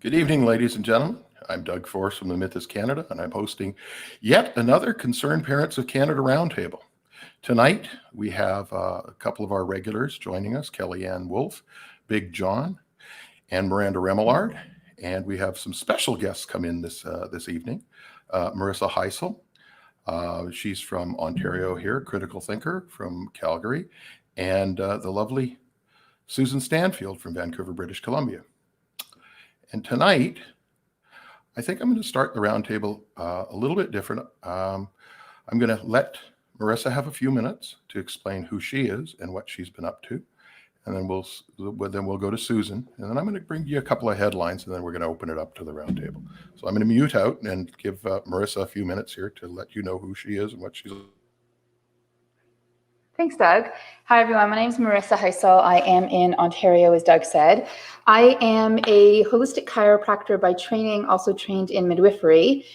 Good evening, ladies and gentlemen. I'm Doug Force from the Mythos Canada, and I'm hosting yet another Concerned Parents of Canada Roundtable. Tonight, we have a couple of our regulars joining us, Kellyanne Wolfe, Big John, and Miranda Remillard. And we have some special guests come in this evening. Marissa Heisel, she's from Ontario here, Critickill Thinker from Calgary, and the lovely Susan Standfield from Vancouver, British Columbia. And tonight, I think I'm going to start the roundtable a little bit different. I'm going to let Marissa have a few minutes to explain who she is and what she's been up to, and then we'll go to Susan, and then I'm going to bring you a couple of headlines, and then we're going to open it up to the roundtable. So I'm going to mute out and give Marissa a few minutes here to let you know who she is and what she's. Thanks, Doug. Hi, everyone. My name is Marissa Heisel. I am in Ontario, as Doug said. I am a holistic chiropractor by training, also trained in midwifery,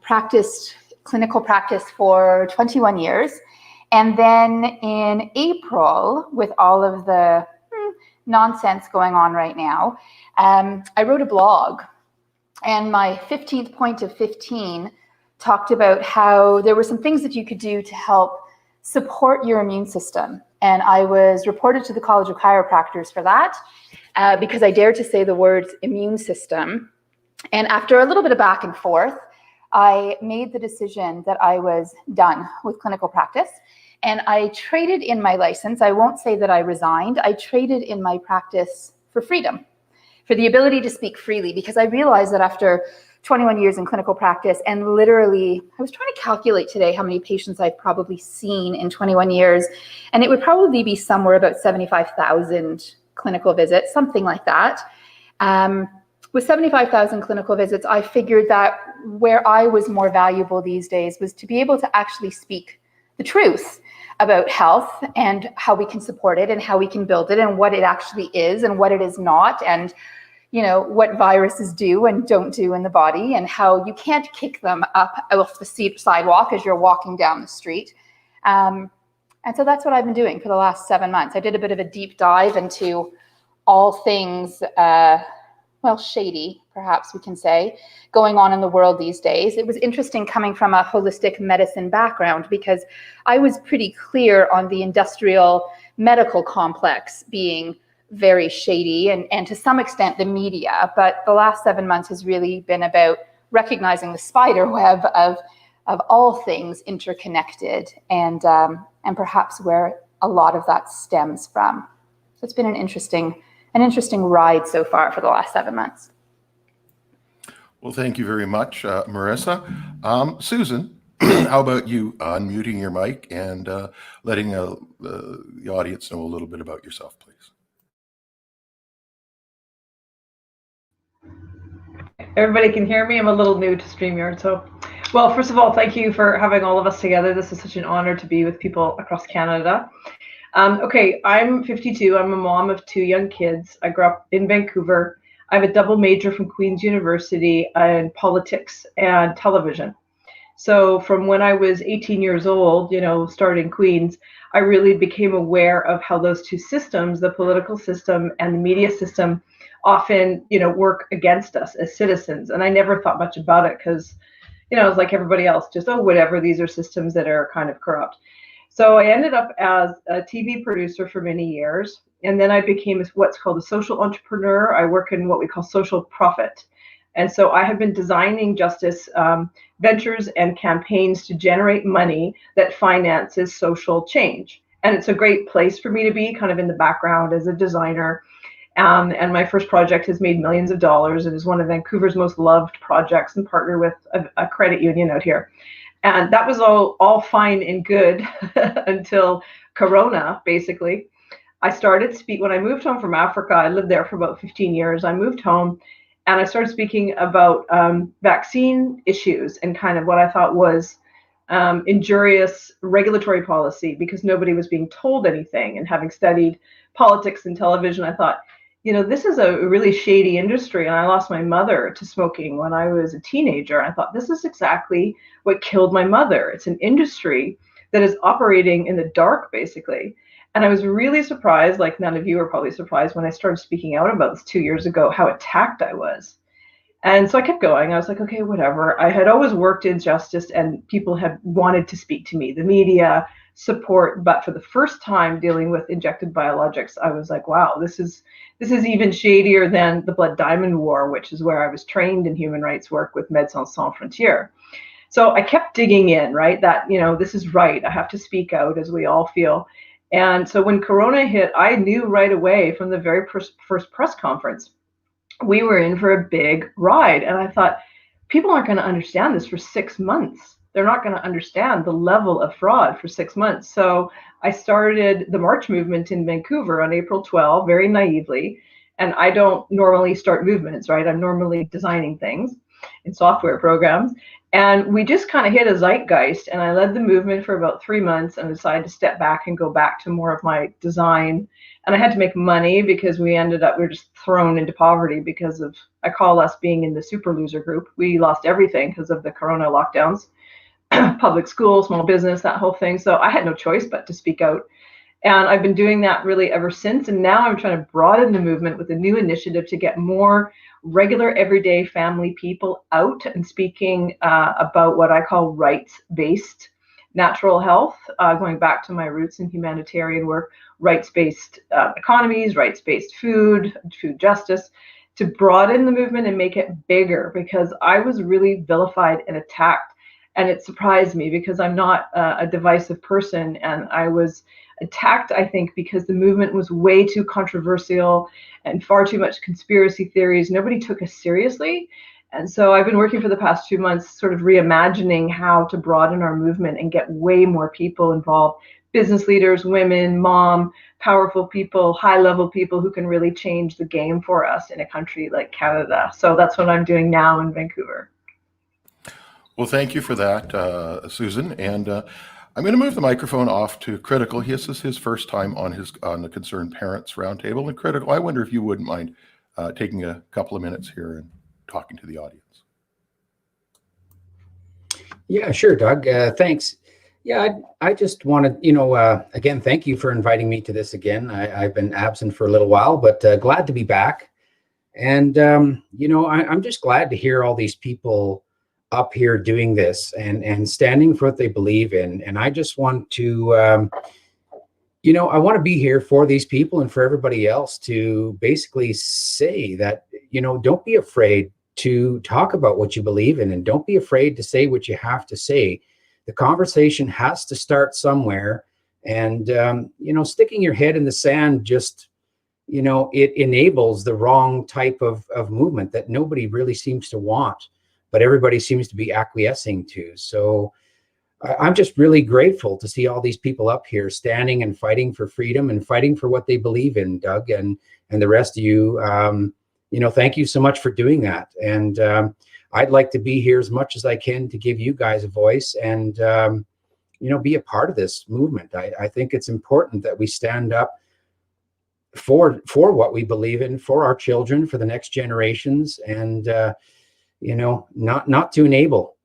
practiced clinical practice for 21 years. And then in April, with all of the nonsense going on right now, I wrote a blog. And my 15th point of 15 talked about how there were some things that you could do to help support your immune system. And I was reported to the College of Chiropractors for that because I dared to say the words immune system. And after a little bit of back and forth, I made the decision that I was done with clinical practice. And I traded in my license. I won't say that I resigned. I traded in my practice for freedom, for the ability to speak freely, because I realized that after 21 years in clinical practice, and literally, I was trying to calculate today how many patients I've probably seen in 21 years, and it would probably be somewhere about 75,000 clinical visits, something like that. With 75,000 clinical visits, I figured that where I was more valuable these days was to be able to actually speak the truth about health and how we can support it and how we can build it and what it actually is and what it is not, and what viruses do and don't do in the body, and how you can't kick them up off the sidewalk as you're walking down the street. And so that's what I've been doing for the last 7 months. I did a bit of a deep dive into all things, shady, perhaps we can say, going on in the world these days. It was interesting coming from a holistic medicine background, because I was pretty clear on the industrial medical complex being very shady and to some extent the media, but the last 7 months has really been about recognizing the spider web of all things interconnected and perhaps where a lot of that stems from. So it's been an interesting ride so far for the last 7 months. Well, thank you very much, Marissa. Susan, how about you unmuting your mic and letting the audience know a little bit about yourself, please? Everybody can hear me. I'm a little new to StreamYard. So, well, first of all, thank you for having all of us together. This is such an honor to be with people across Canada. Okay, I'm 52. I'm a mom of 2 young kids. I grew up in Vancouver. I have a double major from Queen's University in politics and television. So from when I was 18 years old, starting Queen's, I really became aware of how those two systems, the political system and the media system, often, work against us as citizens. And I never thought much about it because, I was like everybody else, just, whatever, these are systems that are kind of corrupt. So I ended up as a TV producer for many years. And then I became what's called a social entrepreneur. I work in what we call social profit. And so I have been designing justice ventures and campaigns to generate money that finances social change. And it's a great place for me to be, kind of in the background as a designer. And my first project has made millions of dollars. It is one of Vancouver's most loved projects, and partner with a credit union out here. And that was all fine and good until Corona, basically. I started when I moved home from Africa. I lived there for about 15 years. I moved home and I started speaking about vaccine issues and kind of what I thought was injurious regulatory policy, because nobody was being told anything. And having studied politics and television, I thought, this is a really shady industry. And I lost my mother to smoking when I was a teenager. And I thought, this is exactly what killed my mother. It's an industry that is operating in the dark, basically. And I was really surprised, like none of you are probably surprised, when I started speaking out about this 2 years ago, how attacked I was. And so I kept going. I was like, okay, whatever. I had always worked in justice and people had wanted to speak to me, the media, support. But for the first time dealing with injected biologics, I was like, wow, this is even shadier than the Blood Diamond War, which is where I was trained in human rights work with Médecins Sans Frontières. So I kept digging in, right? That, this is right. I have to speak out, as we all feel. And so when Corona hit, I knew right away from the very first press conference, we were in for a big ride. And I thought, people aren't going to understand this for 6 months. They're not going to understand the level of fraud for 6 months. So I started the March movement in Vancouver on April 12, very naively. And I don't normally start movements, right? I'm normally designing things in software programs. And we just kind of hit a zeitgeist. And I led the movement for about 3 months and decided to step back and go back to more of my design. And I had to make money because we were just thrown into poverty because of, I call us being in the super loser group. We lost everything because of the Corona lockdowns, public school, small business, that whole thing. So I had no choice but to speak out. And I've been doing that really ever since. And now I'm trying to broaden the movement with a new initiative to get more regular, everyday family people out and speaking about what I call rights-based natural health, going back to my roots in humanitarian work, rights-based economies, rights-based food justice, to broaden the movement and make it bigger, because I was really vilified and attacked. And it surprised me because I'm not a divisive person. And I was attacked, I think, because the movement was way too controversial and far too much conspiracy theories. Nobody took us seriously. And so I've been working for the past 2 months, sort of reimagining how to broaden our movement and get way more people involved. Business leaders, women, mom, powerful people, high-level people who can really change the game for us in a country like Canada. So that's what I'm doing now in Vancouver. Well, thank you for that, Susan. And I'm going to move the microphone off to Critickill. This is his first time on the Concerned Parents Roundtable. And Critickill, I wonder if you wouldn't mind taking a couple of minutes here and talking to the audience. Yeah, sure, Doug. Thanks. Yeah, I just wanted, again, thank you for inviting me to this again. I've been absent for a little while, but glad to be back. And, I'm just glad to hear all these people up here doing this and standing for what they believe in. And I just want to, I want to be here for these people and for everybody else to basically say that, don't be afraid to talk about what you believe in, and don't be afraid to say what you have to say. The conversation has to start somewhere. And, sticking your head in the sand just, it enables the wrong type of movement that nobody really seems to want, but everybody seems to be acquiescing to. So I'm just really grateful to see all these people up here standing and fighting for freedom and fighting for what they believe in, Doug, and the rest of you. Thank you so much for doing that. And I'd like to be here as much as I can to give you guys a voice and, be a part of this movement. I think it's important that we stand up for what we believe in, for our children, for the next generations, and not to enable.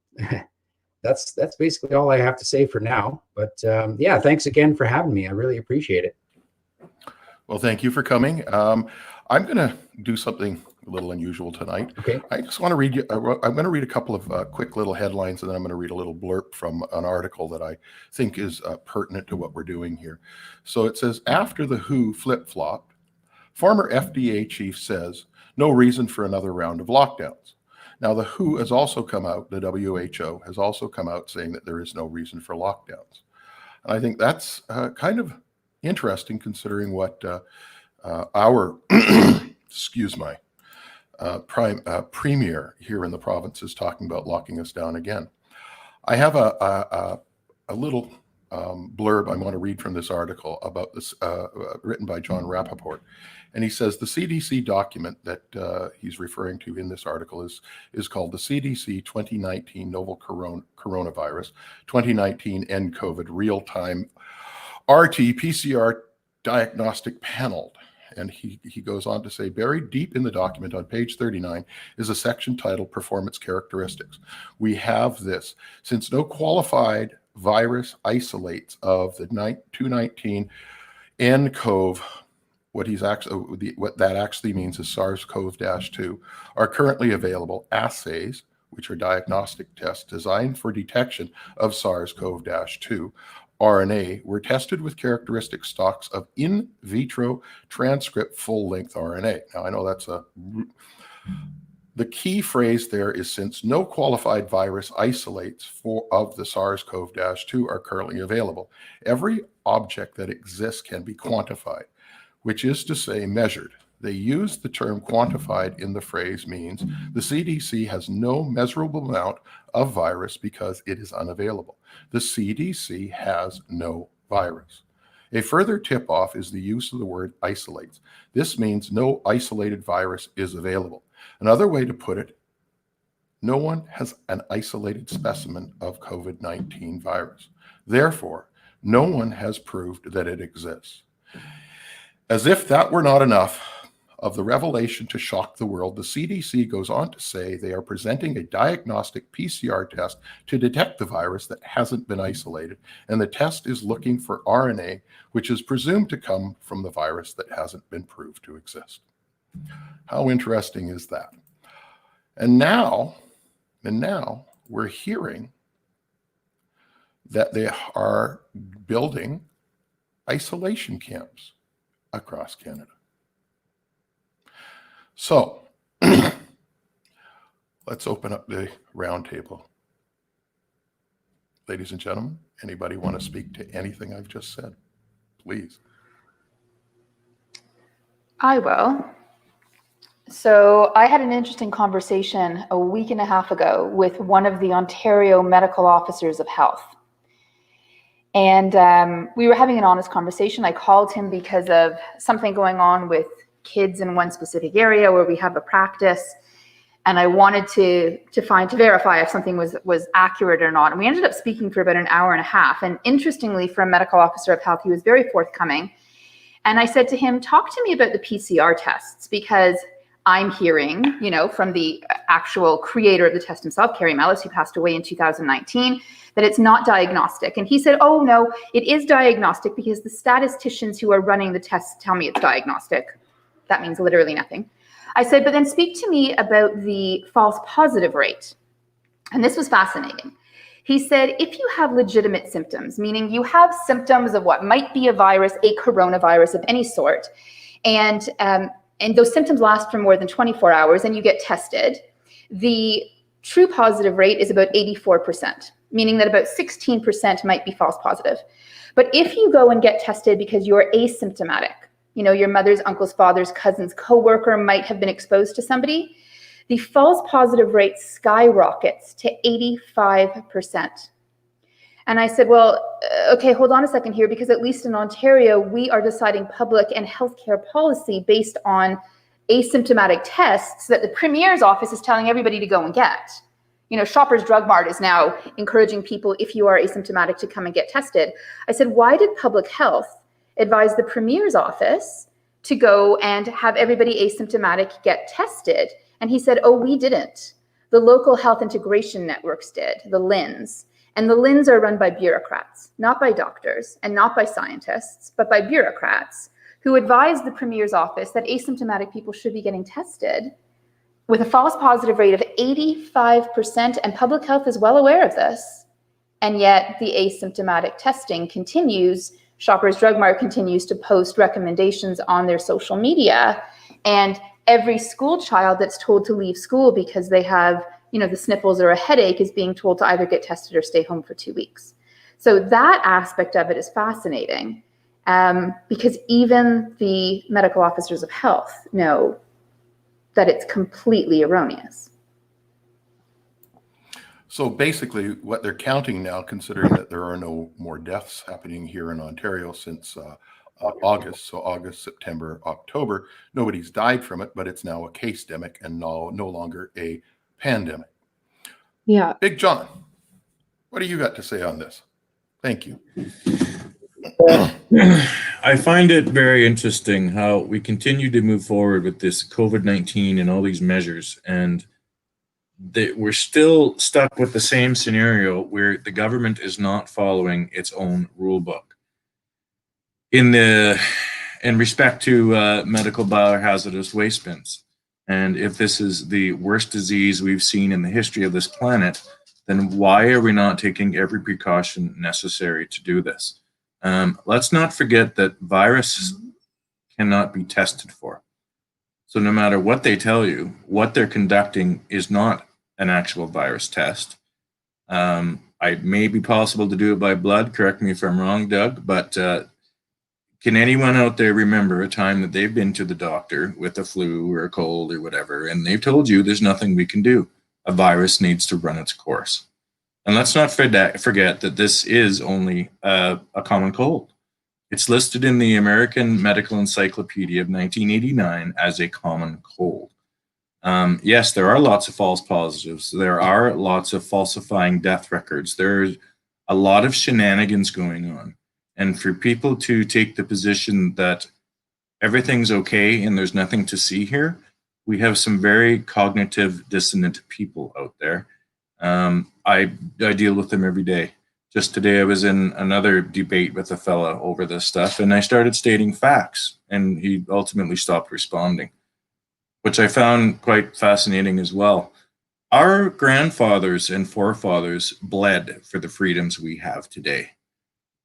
That's basically all I have to say for now. But thanks again for having me. I really appreciate it. Well, thank you for coming. I'm going to do something a little unusual tonight. Okay. I just want to read you. I'm going to read a couple of quick little headlines, and then I'm going to read a little blurb from an article that I think is pertinent to what we're doing here. So it says, after the WHO flip-flopped, former FDA chief says no reason for another round of lockdowns. Now, the WHO has also come out, the WHO has also come out saying that there is no reason for lockdowns. And I think that's kind of interesting, considering what our, premier here in the province is talking about locking us down again. I have a little blurb I want to read from this article about this, written by Jon Rappaport. And he says the CDC document that he's referring to in this article is called the CDC 2019 Novel Coronavirus 2019 nCovid Real-Time RT-PCR Diagnostic Panel. And he goes on to say, buried deep in the document on page 39 is a section titled Performance Characteristics. We have this. Since no qualified virus isolates of the 219 nCoV, what that actually means is SARS-CoV-2, are currently available assays, which are diagnostic tests designed for detection of SARS-CoV-2 RNA, were tested with characteristic stocks of in vitro transcript full-length RNA. Now, I know that's the key phrase there is, since no qualified virus isolates of the SARS-CoV-2 are currently available, every object that exists can be quantified, which is to say measured. They use the term quantified in the phrase means the CDC has no measurable amount of virus because it is unavailable. The CDC has no virus. A further tip-off is the use of the word isolates. This means no isolated virus is available. Another way to put it, no one has an isolated specimen of COVID-19 virus. Therefore, no one has proved that it exists. As if that were not enough of the revelation to shock the world, the CDC goes on to say they are presenting a diagnostic PCR test to detect the virus that hasn't been isolated, and the test is looking for RNA, which is presumed to come from the virus that hasn't been proved to exist. How interesting is that? And now we're hearing that they are building isolation camps across Canada. So let's open up the roundtable. Ladies and gentlemen, anybody want to speak to anything I've just said? Please. I will. So I had an interesting conversation a week and a half ago with one of the Ontario medical officers of health. And we were having an honest conversation. I called him because of something going on with kids in one specific area where we have a practice. And I wanted to verify if something was accurate or not. And we ended up speaking for about an hour and a half. And interestingly, for a medical officer of health, he was very forthcoming. And I said to him, talk to me about the PCR tests, because I'm hearing, from the actual creator of the test himself, Kerry Mellis, who passed away in 2019, that it's not diagnostic. And he said, oh no, it is diagnostic because the statisticians who are running the tests tell me it's diagnostic. That means literally nothing. I said, but then speak to me about the false positive rate. And this was fascinating. He said, if you have legitimate symptoms, meaning you have symptoms of what might be a virus, a coronavirus of any sort, and those symptoms last for more than 24 hours and you get tested, the true positive rate is about 84%, meaning that about 16% might be false positive. But if you go and get tested because you're asymptomatic, your mother's, uncle's, father's, cousin's, coworker might have been exposed to somebody, the false positive rate skyrockets to 85%. And I said, well, okay, hold on a second here, because at least in Ontario, we are deciding public and healthcare policy based on asymptomatic tests that the Premier's office is telling everybody to go and get. Shoppers Drug Mart is now encouraging people, if you are asymptomatic, to come and get tested. I said, why did public health advise the Premier's office to go and have everybody asymptomatic get tested? And he said, oh, we didn't. The local health integration networks did, the LINs. And the LINs are run by bureaucrats, not by doctors and not by scientists, but by bureaucrats who advise the Premier's office that asymptomatic people should be getting tested with a false positive rate of 85%, and public health is well aware of this. And yet the asymptomatic testing continues. Shoppers Drug Mart continues to post recommendations on their social media, and every school child that's told to leave school because they have the sniffles or a headache is being told to either get tested or stay home for 2 weeks. So that aspect of it is fascinating, because even the medical officers of health know that it's completely erroneous. So basically what they're counting now, considering that there are no more deaths happening here in Ontario since August, so August, September, October, nobody's died from it, but it's now a case-demic and no longer a pandemic. Yeah. Big John, what do you got to say on this? Thank you. I find it very interesting how we continue to move forward with this COVID-19 and all these measures, and we're still stuck with the same scenario where the government is not following its own rule book. in respect to medical biohazardous waste bins. And if this is the worst disease we've seen in the history of this planet, then why are we not taking every precaution necessary to do this? Let's not forget that virus cannot be tested for. So no matter what they tell you, what they're conducting is not an actual virus test. It may be possible to do it by blood, correct me if I'm wrong, Doug, but can anyone out there remember a time that they've been to the doctor with a flu or a cold or whatever, and they've told you there's nothing we can do? A virus needs to run its course. And let's not forget that this is only a common cold. It's listed in the American Medical Encyclopedia of 1989 as a common cold. Yes, there are lots of false positives. There are lots of falsifying death records. There's a lot of shenanigans going on. And for people to take the position that everything's okay and there's nothing to see here, we have some very cognitive dissonant people out there. I deal with them every day. Just today I was in another debate with a fella over this stuff, and I started stating facts, and he ultimately stopped responding, which I found quite fascinating as well. Our grandfathers and forefathers bled for the freedoms we have today.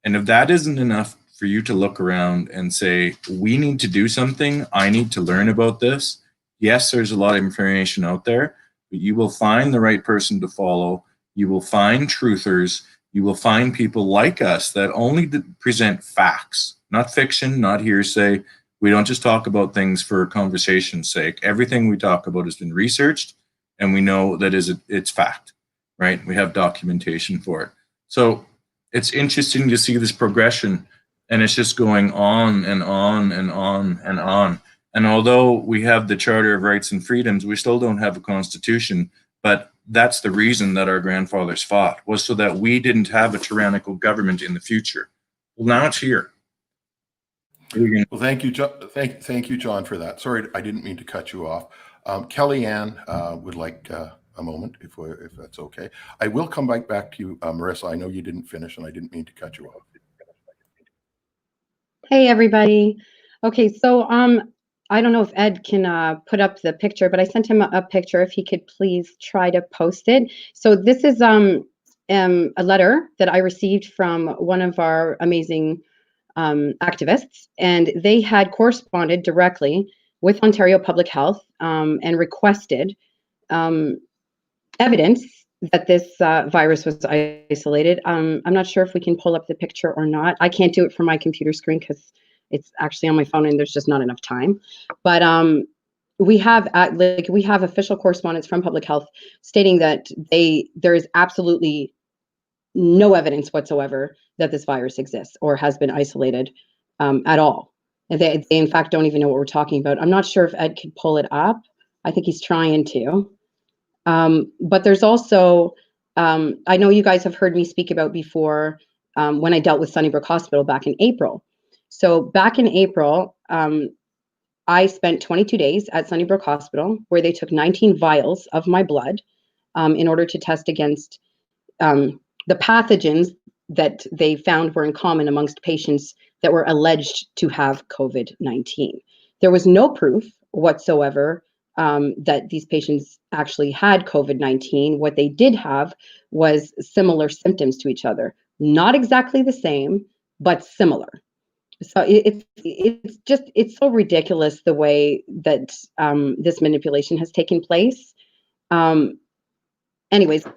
And if that isn't enough for you to look around and say, we need to do something, I need to learn about this. Yes, there's a lot of information out there, but you will find the right person to follow. You will find truthers. You will find people like us that only present facts, not fiction, not hearsay. We don't just talk about things for conversation's sake. Everything we talk about has been researched, and we know that it's fact, right? We have documentation for it. So it's interesting to see this progression, and it's just going on and on and on and on. And although we have the Charter of Rights and Freedoms, we still don't have a constitution. But that's the reason that our grandfathers fought, was so that we didn't have a tyrannical government in the future. Well, now it's here. Well, thank you, John. Thank you, John, for that. Sorry, I didn't mean to cut you off. Kellyanne would like a moment, if that's okay. I will come back to you, Marissa. I know you didn't finish, and I didn't mean to cut you off. Hey, everybody. Okay, so I don't know if Ed can put up the picture, but I sent him a picture. If he could please try to post it. So this is a letter that I received from one of our amazing activists, and they had corresponded directly with Ontario Public Health and requested evidence that this virus was isolated. I'm not sure if we can pull up the picture or not. I can't do it from my computer screen because it's actually on my phone and there's just not enough time. But we have official correspondence from Public Health stating that there is absolutely no evidence whatsoever that this virus exists or has been isolated at all. And they in fact don't even know what we're talking about. I'm not sure if Ed could pull it up. I think he's trying to. But there's also, I know you guys have heard me speak about before when I dealt with Sunnybrook Hospital back in April. So back in April, I spent 22 days at Sunnybrook Hospital where they took 19 vials of my blood in order to test against the pathogens that they found were in common amongst patients that were alleged to have COVID-19. There was no proof whatsoever that these patients actually had COVID-19. What they did have was similar symptoms to each other. Not exactly the same, but similar. So it's so ridiculous the way that this manipulation has taken place. Anyways,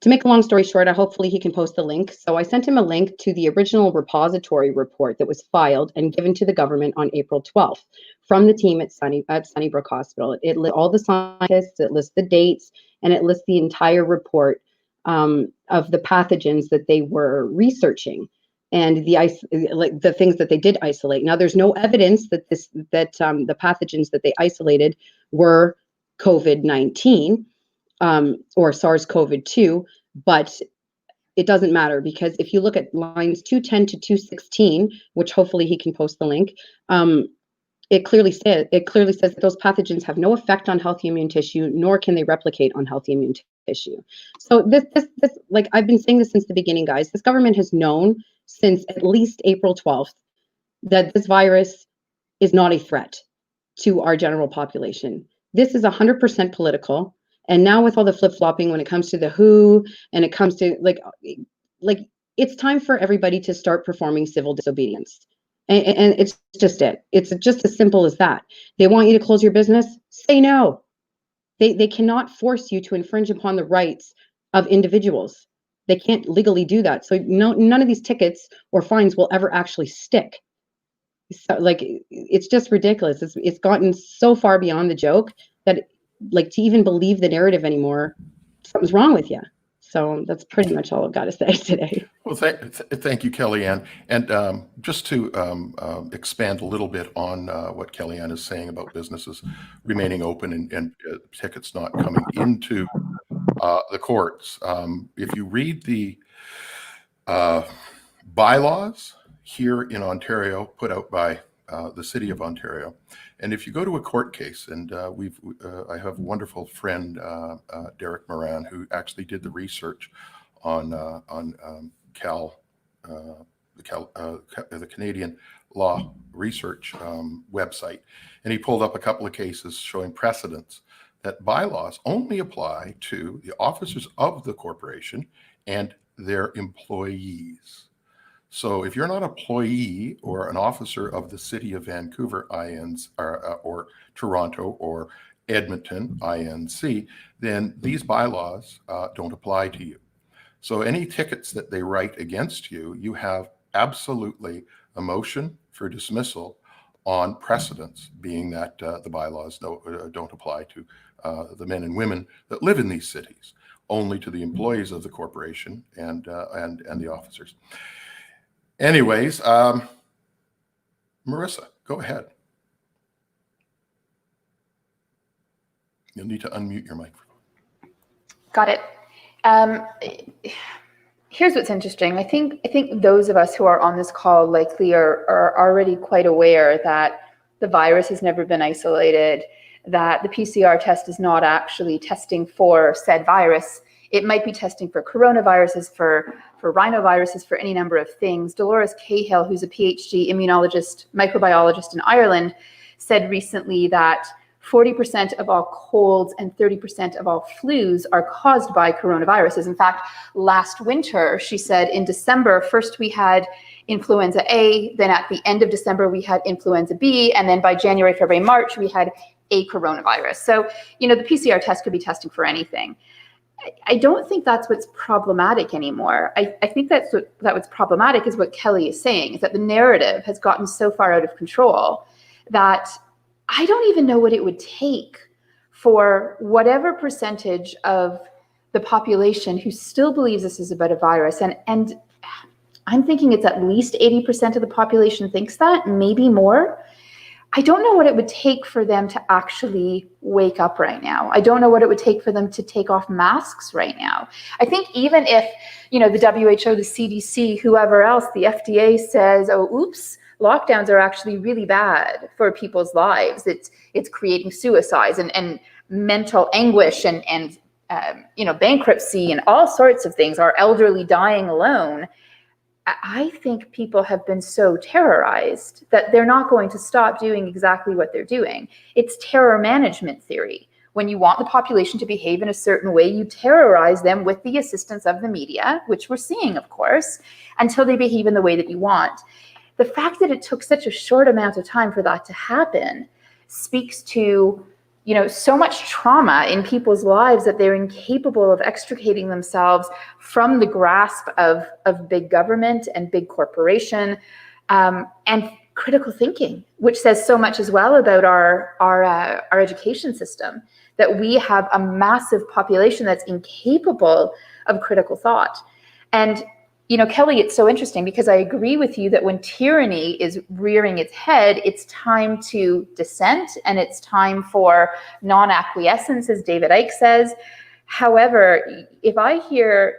to make a long story short, hopefully he can post the link. So I sent him a link to the original repository report that was filed and given to the government on April 12th from the team at Sunnybrook Hospital. It lists all the scientists, it lists the dates, and it lists the entire report of the pathogens that they were researching and the things that they did isolate. Now, there's no evidence that the pathogens that they isolated were COVID-19 or SARS-CoV-2, but it doesn't matter because if you look at lines 210 to 216, which hopefully he can post the link, it clearly says that those pathogens have no effect on healthy immune tissue, nor can they replicate on healthy immune tissue. So this, like I've been saying this since the beginning, guys, this government has known since at least April 12th that this virus is not a threat to our general population. This is 100% political. And now with all the flip-flopping when it comes to the WHO and it comes to like it's time for everybody to start performing civil disobedience. And it's just it. It's just as simple as that. They want you to close your business? Say no. They cannot force you to infringe upon the rights of individuals. They can't legally do that. So none of these tickets or fines will ever actually stick. So, like, it's just ridiculous. It's gotten so far beyond the joke that, like, to even believe the narrative anymore, something's wrong with you. So that's pretty much all I've got to say today. Well, thank you, Kellyanne. And just to expand a little bit on what Kellyanne is saying about businesses remaining open and tickets not coming into the courts. If you read the bylaws here in Ontario put out by the City of Ontario, and if you go to a court case, and I have a wonderful friend, Derek Moran, who actually did the research on the Canadian Law Research website, and he pulled up a couple of cases showing precedents that bylaws only apply to the officers of the corporation and their employees. So if you're not an employee or an officer of the City of Vancouver, or Toronto or Edmonton, INC, then these bylaws don't apply to you. So any tickets that they write against you, you have absolutely a motion for dismissal on precedents, being that the bylaws don't apply to the men and women that live in these cities, only to the employees of the corporation and the officers. Anyways, Marissa, go ahead. You'll need to unmute your microphone. Got it. Here's what's interesting. I think those of us who are on this call likely are already quite aware that the virus has never been isolated, that the PCR test is not actually testing for said virus. It might be testing for coronaviruses, for rhinoviruses, for any number of things. Dolores Cahill, who's a PhD immunologist, microbiologist in Ireland, said recently that 40% of all colds and 30% of all flus are caused by coronaviruses. In fact, last winter, she said in December, first we had influenza A, then at the end of December, we had influenza B, and then by January, February, March, we had a coronavirus. So, the PCR test could be testing for anything. I don't think that's what's problematic anymore. I think that what's problematic is what Kelly is saying, is that the narrative has gotten so far out of control that I don't even know what it would take for whatever percentage of the population who still believes this is about a virus. And I'm thinking it's at least 80% of the population thinks that, maybe more. I don't know what it would take for them to actually wake up right now. I don't know what it would take for them to take off masks right now. I think even if, the WHO, the CDC, whoever else, the FDA says, oh, oops, lockdowns are actually really bad for people's lives. It's creating suicides and mental anguish and bankruptcy and all sorts of things, our elderly dying alone. I think people have been so terrorized that they're not going to stop doing exactly what they're doing. It's terror management theory. When you want the population to behave in a certain way, you terrorize them with the assistance of the media, which we're seeing, of course, until they behave in the way that you want. The fact that it took such a short amount of time for that to happen speaks to so much trauma in people's lives that they're incapable of extricating themselves from the grasp of big government and big corporation, and critical thinking, which says so much as well about our education system, that we have a massive population that's incapable of critical thought. And Kelly, it's so interesting because I agree with you that when tyranny is rearing its head, it's time to dissent and it's time for non-acquiescence, as David Icke says. However, if I hear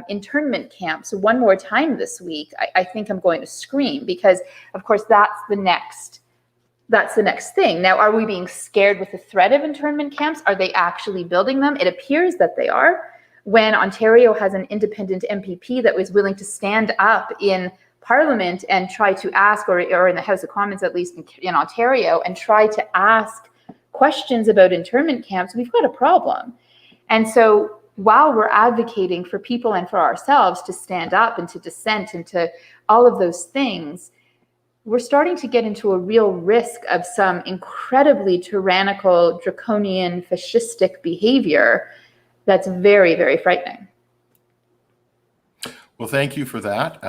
internment camps one more time this week, I think I'm going to scream because, of course, that's the next thing. Now, are we being scared with the threat of internment camps? Are they actually building them? It appears that they are. When Ontario has an independent MPP that was willing to stand up in Parliament and try to ask, or in the House of Commons, at least in Ontario, and try to ask questions about internment camps, we've got a problem. And so while we're advocating for people and for ourselves to stand up and to dissent and to all of those things, we're starting to get into a real risk of some incredibly tyrannical, draconian, fascistic behavior that's very, very frightening. Well, thank you for that.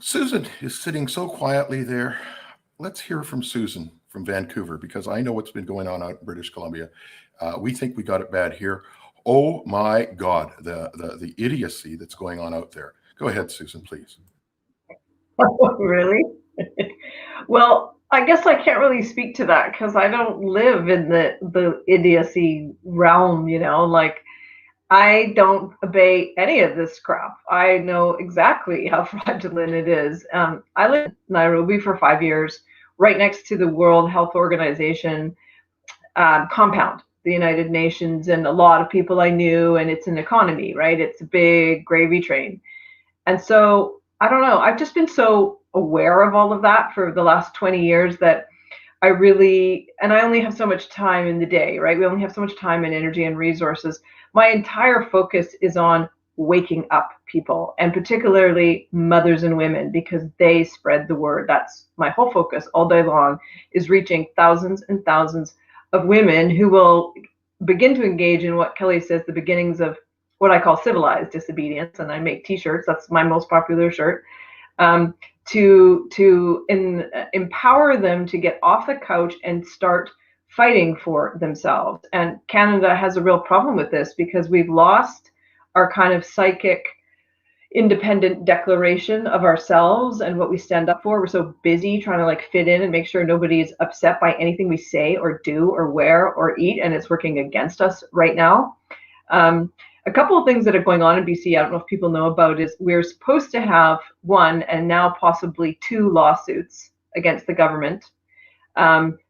Susan is sitting so quietly there. Let's hear from Susan from Vancouver, because I know what's been going on out in British Columbia. We think we got it bad here. Oh my God, the idiocy that's going on out there. Go ahead, Susan, please. Oh, really? Well, I guess I can't really speak to that because I don't live in the idiocy realm, you know, like I don't obey any of this crap. I know exactly how fraudulent it is. I lived in Nairobi for 5 years, right next to the World Health Organization compound, the United Nations, and a lot of people I knew, and it's an economy, right? It's a big gravy train. And so, I don't know, I've just been so aware of all of that for the last 20 years that I really, and I only have so much time in the day, right? We only have so much time and energy and resources. My entire focus is on waking up people, and particularly mothers and women, because they spread the word. That's my whole focus all day long, is reaching thousands and thousands of women who will begin to engage in what Kelly says, the beginnings of what I call civilized disobedience. And I make t-shirts, that's my most popular shirt, to empower them to get off the couch and start fighting for themselves. And Canada has a real problem with this because we've lost our kind of psychic independent declaration of ourselves and what we stand up for. We're so busy trying to like fit in and make sure nobody's upset by anything we say or do or wear or eat, and it's working against us right now. A couple of things that are going on in BC, I don't know if people know about, is we're supposed to have 1 and now possibly 2 lawsuits against the government.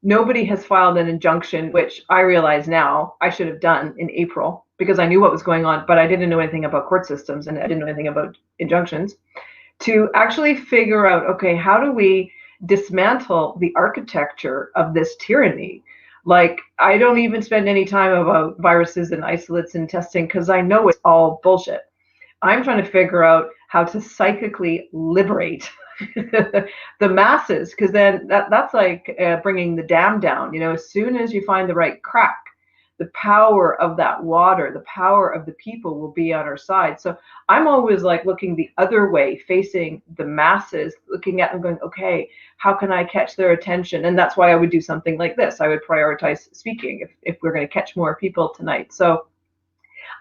Nobody has filed an injunction, which I realize now I should have done in April because I knew what was going on, but I didn't know anything about court systems and I didn't know anything about injunctions, to actually figure out, okay, how do we dismantle the architecture of this tyranny? Like, I don't even spend any time about viruses and isolates and testing because I know it's all bullshit. I'm trying to figure out how to psychically liberate the masses, because then that's like bringing the dam down. You know, as soon as you find the right crack, the power of that water, the power of the people will be on our side. So I'm always like looking the other way, facing the masses, looking at them going, okay, how can I catch their attention? And that's why I would do something like this. I would prioritize speaking if we're going to catch more people tonight. So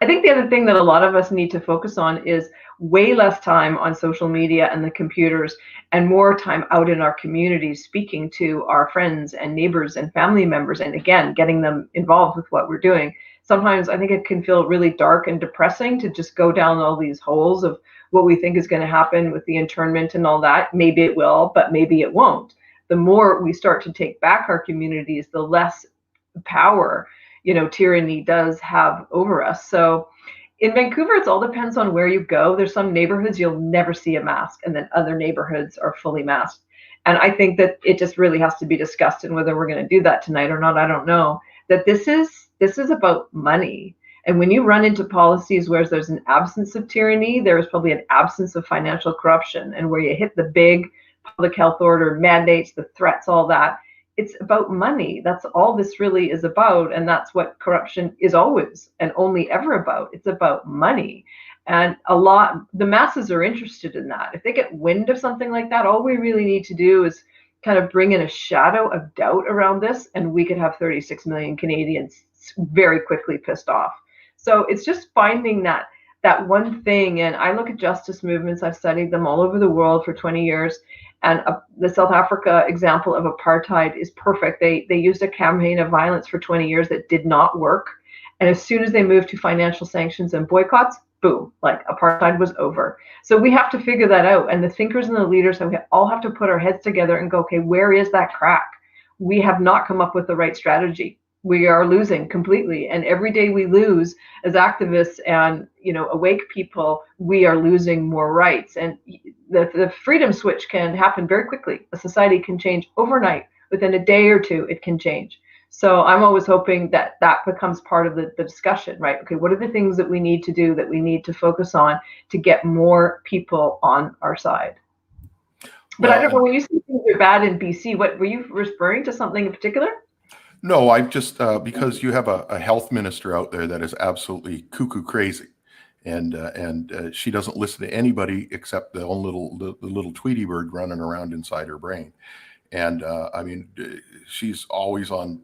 I think the other thing that a lot of us need to focus on is way less time on social media and the computers and more time out in our communities, speaking to our friends and neighbors and family members, and again, getting them involved with what we're doing. Sometimes I think it can feel really dark and depressing to just go down all these holes of what we think is going to happen with the internment and all that. Maybe it will, but maybe it won't. The more we start to take back our communities, the less power, you know, tyranny does have over us. So in Vancouver, it all depends on where you go. There's some neighborhoods you'll never see a mask, and then other neighborhoods are fully masked. And I think that it just really has to be discussed, and whether we're going to do that tonight or not, I don't know, that this is about money. And when you run into policies where there's an absence of tyranny, there is probably an absence of financial corruption. And where you hit the big public health order mandates, the threats, all that, it's about money. That's all this really is about. And that's what corruption is always and only ever about. It's about money. And the masses are interested in that. If they get wind of something like that, all we really need to do is kind of bring in a shadow of doubt around this, and we could have 36 million Canadians very quickly pissed off. So it's just finding that one thing. And I look at justice movements. I've studied them all over the world for 20 years. And the South Africa example of apartheid is perfect. They used a campaign of violence for 20 years that did not work. And as soon as they moved to financial sanctions and boycotts, boom, like apartheid was over. So we have to figure that out. And the thinkers and the leaders, we all have to put our heads together and go, okay, where is that crack? We have not come up with the right strategy. we are losing completely. And every day we lose as activists and, awake people, we are losing more rights. And the freedom switch can happen very quickly. A society can change overnight. Within a day or two, it can change. So I'm always hoping that becomes part of the discussion, right? Okay, what are the things that we need to do, that we need to focus on to get more people on our side? But I don't know, when you say things are bad in BC, what were you referring to, something in particular? No, I'm just because you have a health minister out there that is absolutely cuckoo crazy, and she doesn't listen to anybody except the little Tweety bird running around inside her brain, and I mean, she's always on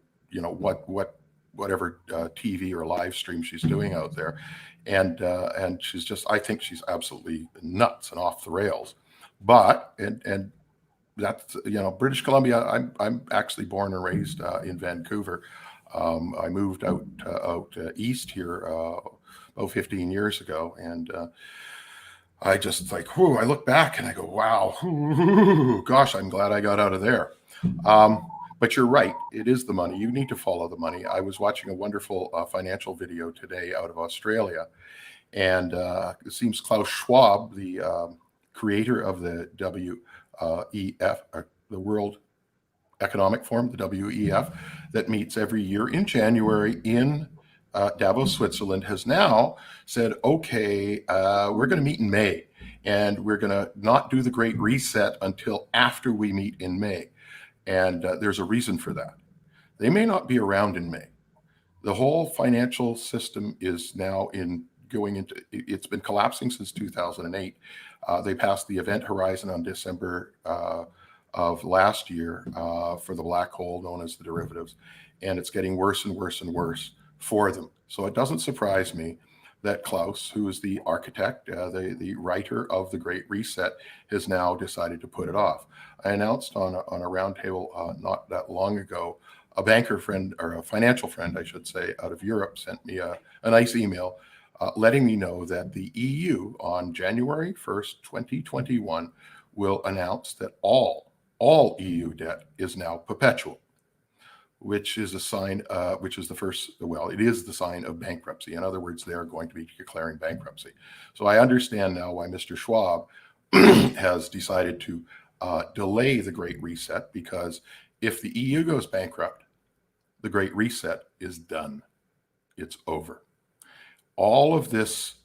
whatever TV or live stream she's doing out there, and she's just, I think she's absolutely nuts and off the rails, but and that's, British Columbia. I'm actually born and raised in Vancouver. I moved out east here about 15 years ago, and I just like, I look back and I go, wow, gosh, I'm glad I got out of there. But you're right, it is the money. You need to follow the money. I was watching a wonderful financial video today out of Australia, and it seems Klaus Schwab, the creator of the WEF, the World Economic Forum, the WEF, that meets every year in January in Davos, Switzerland, has now said, okay, we're going to meet in May, and we're going to not do the Great Reset until after we meet in May. And there's a reason for that. They may not be around in May. The whole financial system is now it's been collapsing since 2008. They passed the event horizon on December of last year for the black hole known as the derivatives, and it's getting worse and worse and worse for them. So it doesn't surprise me that Klaus, who is the architect, the writer of the Great Reset, has now decided to put it off. I announced on a roundtable not that long ago, a banker friend, or a financial friend, I should say, out of Europe sent me a nice email letting me know that the EU on January 1st, 2021 will announce that all EU debt is now perpetual, which is a sign, which is it is the sign of bankruptcy. In other words, they are going to be declaring bankruptcy. So I understand now why Mr. Schwab has decided to delay the Great Reset, because if the EU goes bankrupt, the Great Reset is done. It's over. All of this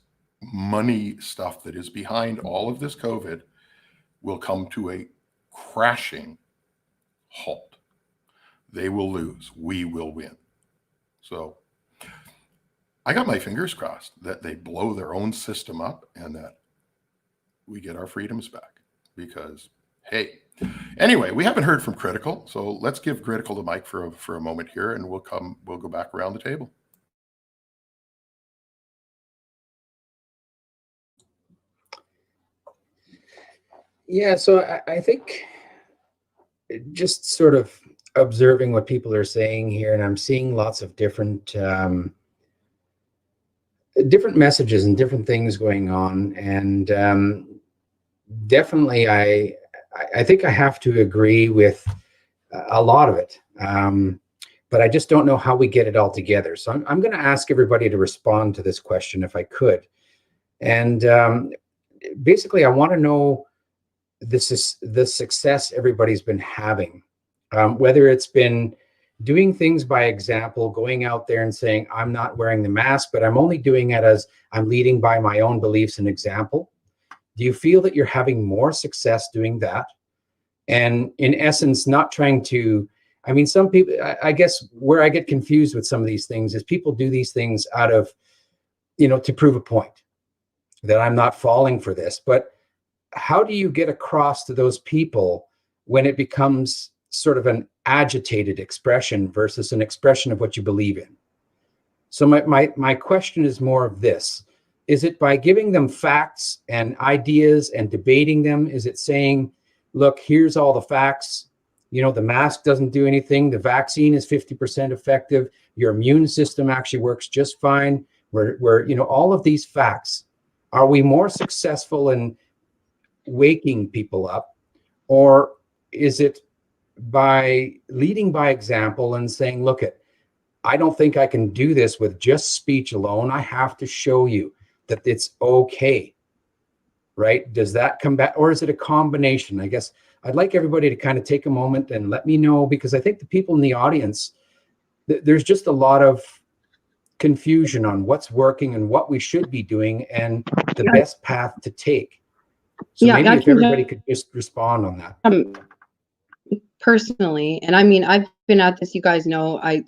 money stuff that is behind all of this COVID will come to a crashing halt. They will lose. We will win. So I got my fingers crossed that they blow their own system up and that we get our freedoms back, because, hey, anyway, we haven't heard from Critickill, so let's give Critickill the mic for a moment here, and we'll go back around the table. Yeah, so I think just sort of observing what people are saying here, and I'm seeing lots of different messages and different things going on, and definitely I think I have to agree with a lot of it, but I just don't know how we get it all together. So I'm going to ask everybody to respond to this question if I could, and basically I want to know the success everybody's been having, whether it's been doing things by example, going out there and saying, I'm not wearing the mask, but I'm only doing it as I'm leading by my own beliefs and example. Do you feel that you're having more success doing that? And in essence, not trying to, I mean, some people, I guess where I get confused with some of these things is people do these things out of, to prove a point that I'm not falling for this. But how do you get across to those people when it becomes sort of an agitated expression versus an expression of what you believe in? So my question is more of this. Is it by giving them facts and ideas and debating them? Is it saying, look, here's all the facts. The mask doesn't do anything. The vaccine is 50% effective. Your immune system actually works just fine. We're all of these facts. Are we more successful in waking people up, or is it by leading by example and saying, look, I don't think I can do this with just speech alone. I have to show you that it's okay, right? Does that come back, or is it a combination? I guess I'd like everybody to kind of take a moment and let me know, because I think the people in the audience, there's just a lot of confusion on what's working and what we should be doing and the best path to take. So Yeah, maybe I if can everybody could just respond on that. Personally, and I mean, I've been at this, you guys know, I'm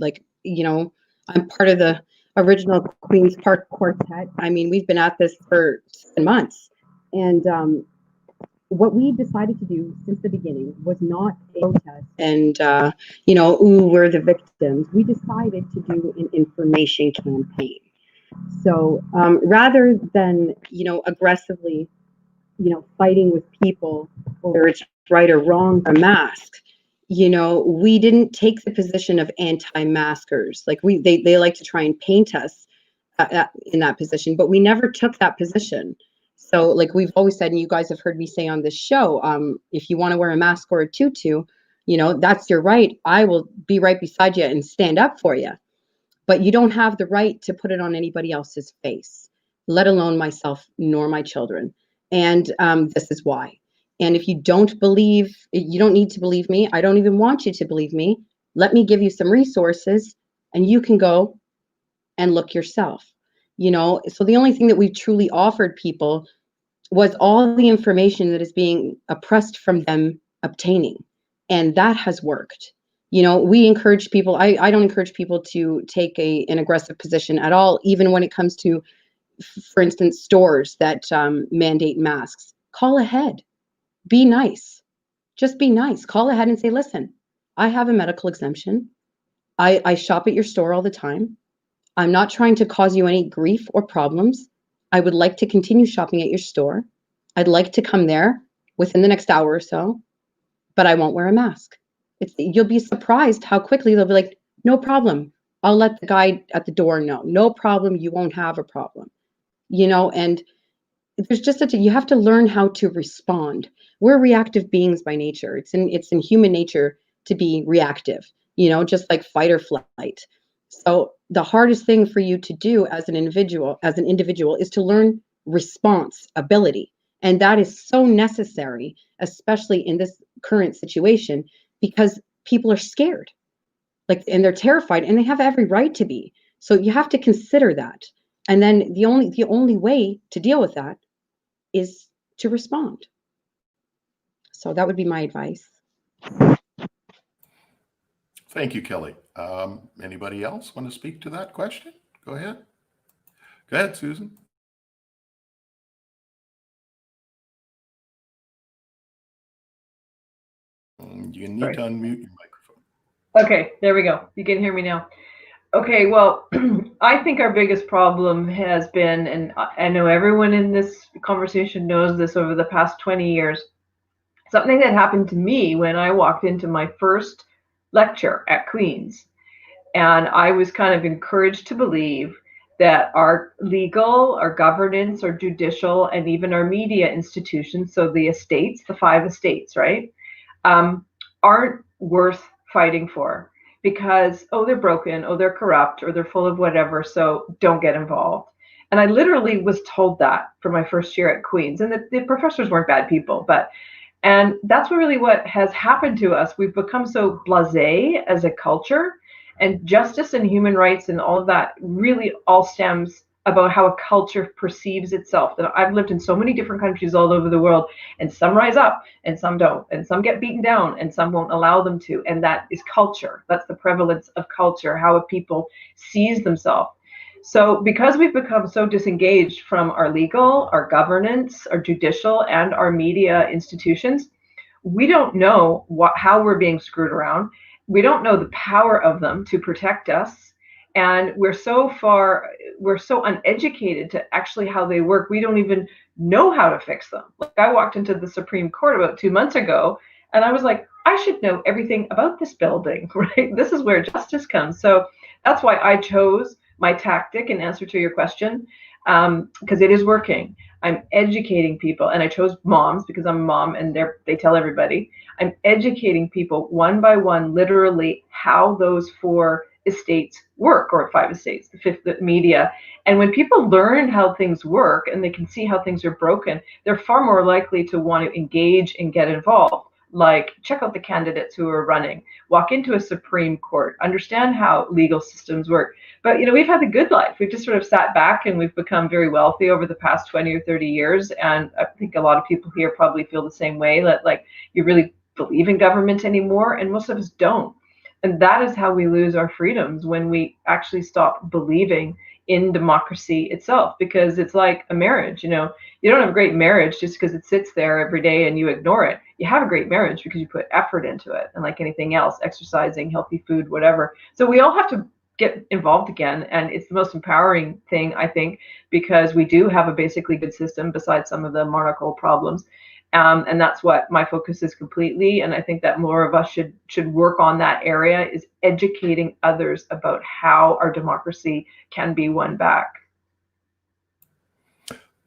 part of the original Queen's Park Quartet. I mean, we've been at this for 7 months. And what we decided to do since the beginning was not a protest and, ooh, we're the victims. We decided to do an information campaign. So rather than, aggressively, fighting with people, whether it's right or wrong, a mask, we didn't take the position of anti-maskers. Like they like to try and paint us in that position, but we never took that position. So like we've always said, and you guys have heard me say on this show, if you want to wear a mask or a tutu, that's your right. I will be right beside you and stand up for you. But you don't have the right to put it on anybody else's face, let alone myself nor my children. And this is why. And if you don't believe, you don't need to believe me. I don't even want you to believe me. Let me give you some resources and you can go and look yourself. So the only thing that we've truly offered people was all the information that is being oppressed from them obtaining. And that has worked. We encourage people, I don't encourage people to take an aggressive position at all, even when it comes to, for instance, stores that mandate masks. Call ahead. Be nice. Just be nice. Call ahead and say, listen, I have a medical exemption. I shop at your store all the time. I'm not trying to cause you any grief or problems. I would like to continue shopping at your store. I'd like to come there within the next hour or so, but I won't wear a mask. You'll be surprised how quickly they'll be like, no problem. I'll let the guy at the door know. No problem. You won't have a problem. And there's just you have to learn how to respond. We're reactive beings by nature. It's in human nature to be reactive, just like fight or flight. So the hardest thing for you to do as an individual is to learn response ability. And that is so necessary, especially in this current situation, because people are scared, and they're terrified, and they have every right to be. So you have to consider that. And then the only way to deal with that is to respond. So that would be my advice. Thank you, Kelly. Anybody else want to speak to that question? Go ahead. Go ahead, Susan. You need to unmute your microphone. Okay, there we go. You can hear me now. Okay, well, I think our biggest problem has been, and I know everyone in this conversation knows this, over the past 20 years, something that happened to me when I walked into my first lecture at Queen's. And I was kind of encouraged to believe that our legal, our governance, our judicial, and even our media institutions, so the estates, the 5 estates, right, aren't worth fighting for. Because, they're broken, they're corrupt, or they're full of whatever, so don't get involved. And I literally was told that for my first year at Queen's. And the professors weren't bad people, and that's really what has happened to us. We've become so blasé as a culture, and justice and human rights and all of that really all stems about how a culture perceives itself. That I've lived in so many different countries all over the world, and some rise up and some don't, and some get beaten down and some won't allow them to. And that is culture. That's the prevalence of culture, how a people sees themselves. So because we've become so disengaged from our legal, our governance, our judicial, and our media institutions, we don't know how we're being screwed around. We don't know the power of them to protect us. And we're so uneducated to actually how they work. We don't even know how to fix them. Like, I walked into the Supreme Court about 2 months ago, and I was like, I should know everything about this building, right? This is where justice comes. So that's why I chose my tactic in answer to your question, because it is working. I'm educating people, and I chose moms because I'm a mom, and they tell everybody. I'm educating people one by one, literally, how those 4 estates work, or 5 estates, the fifth media. And when people learn how things work and they can see how things are broken, they're far more likely to want to engage and get involved. Like, check out the candidates who are running, walk into a Supreme Court, understand how legal systems work. But, we've had the good life. We've just sort of sat back and we've become very wealthy over the past 20 or 30 years. And I think a lot of people here probably feel the same way, that like, you really believe in government anymore, and most of us don't. And that is how we lose our freedoms, when we actually stop believing in democracy itself. Because it's like a marriage, you don't have a great marriage just because it sits there every day and you ignore it. You have a great marriage because you put effort into it, and like anything else, exercising, healthy food, whatever. So we all have to get involved again, and it's the most empowering thing, I think, because we do have a basically good system besides some of the monarchical problems. And that's what my focus is completely. And I think that more of us should work on that area, is educating others about how our democracy can be won back.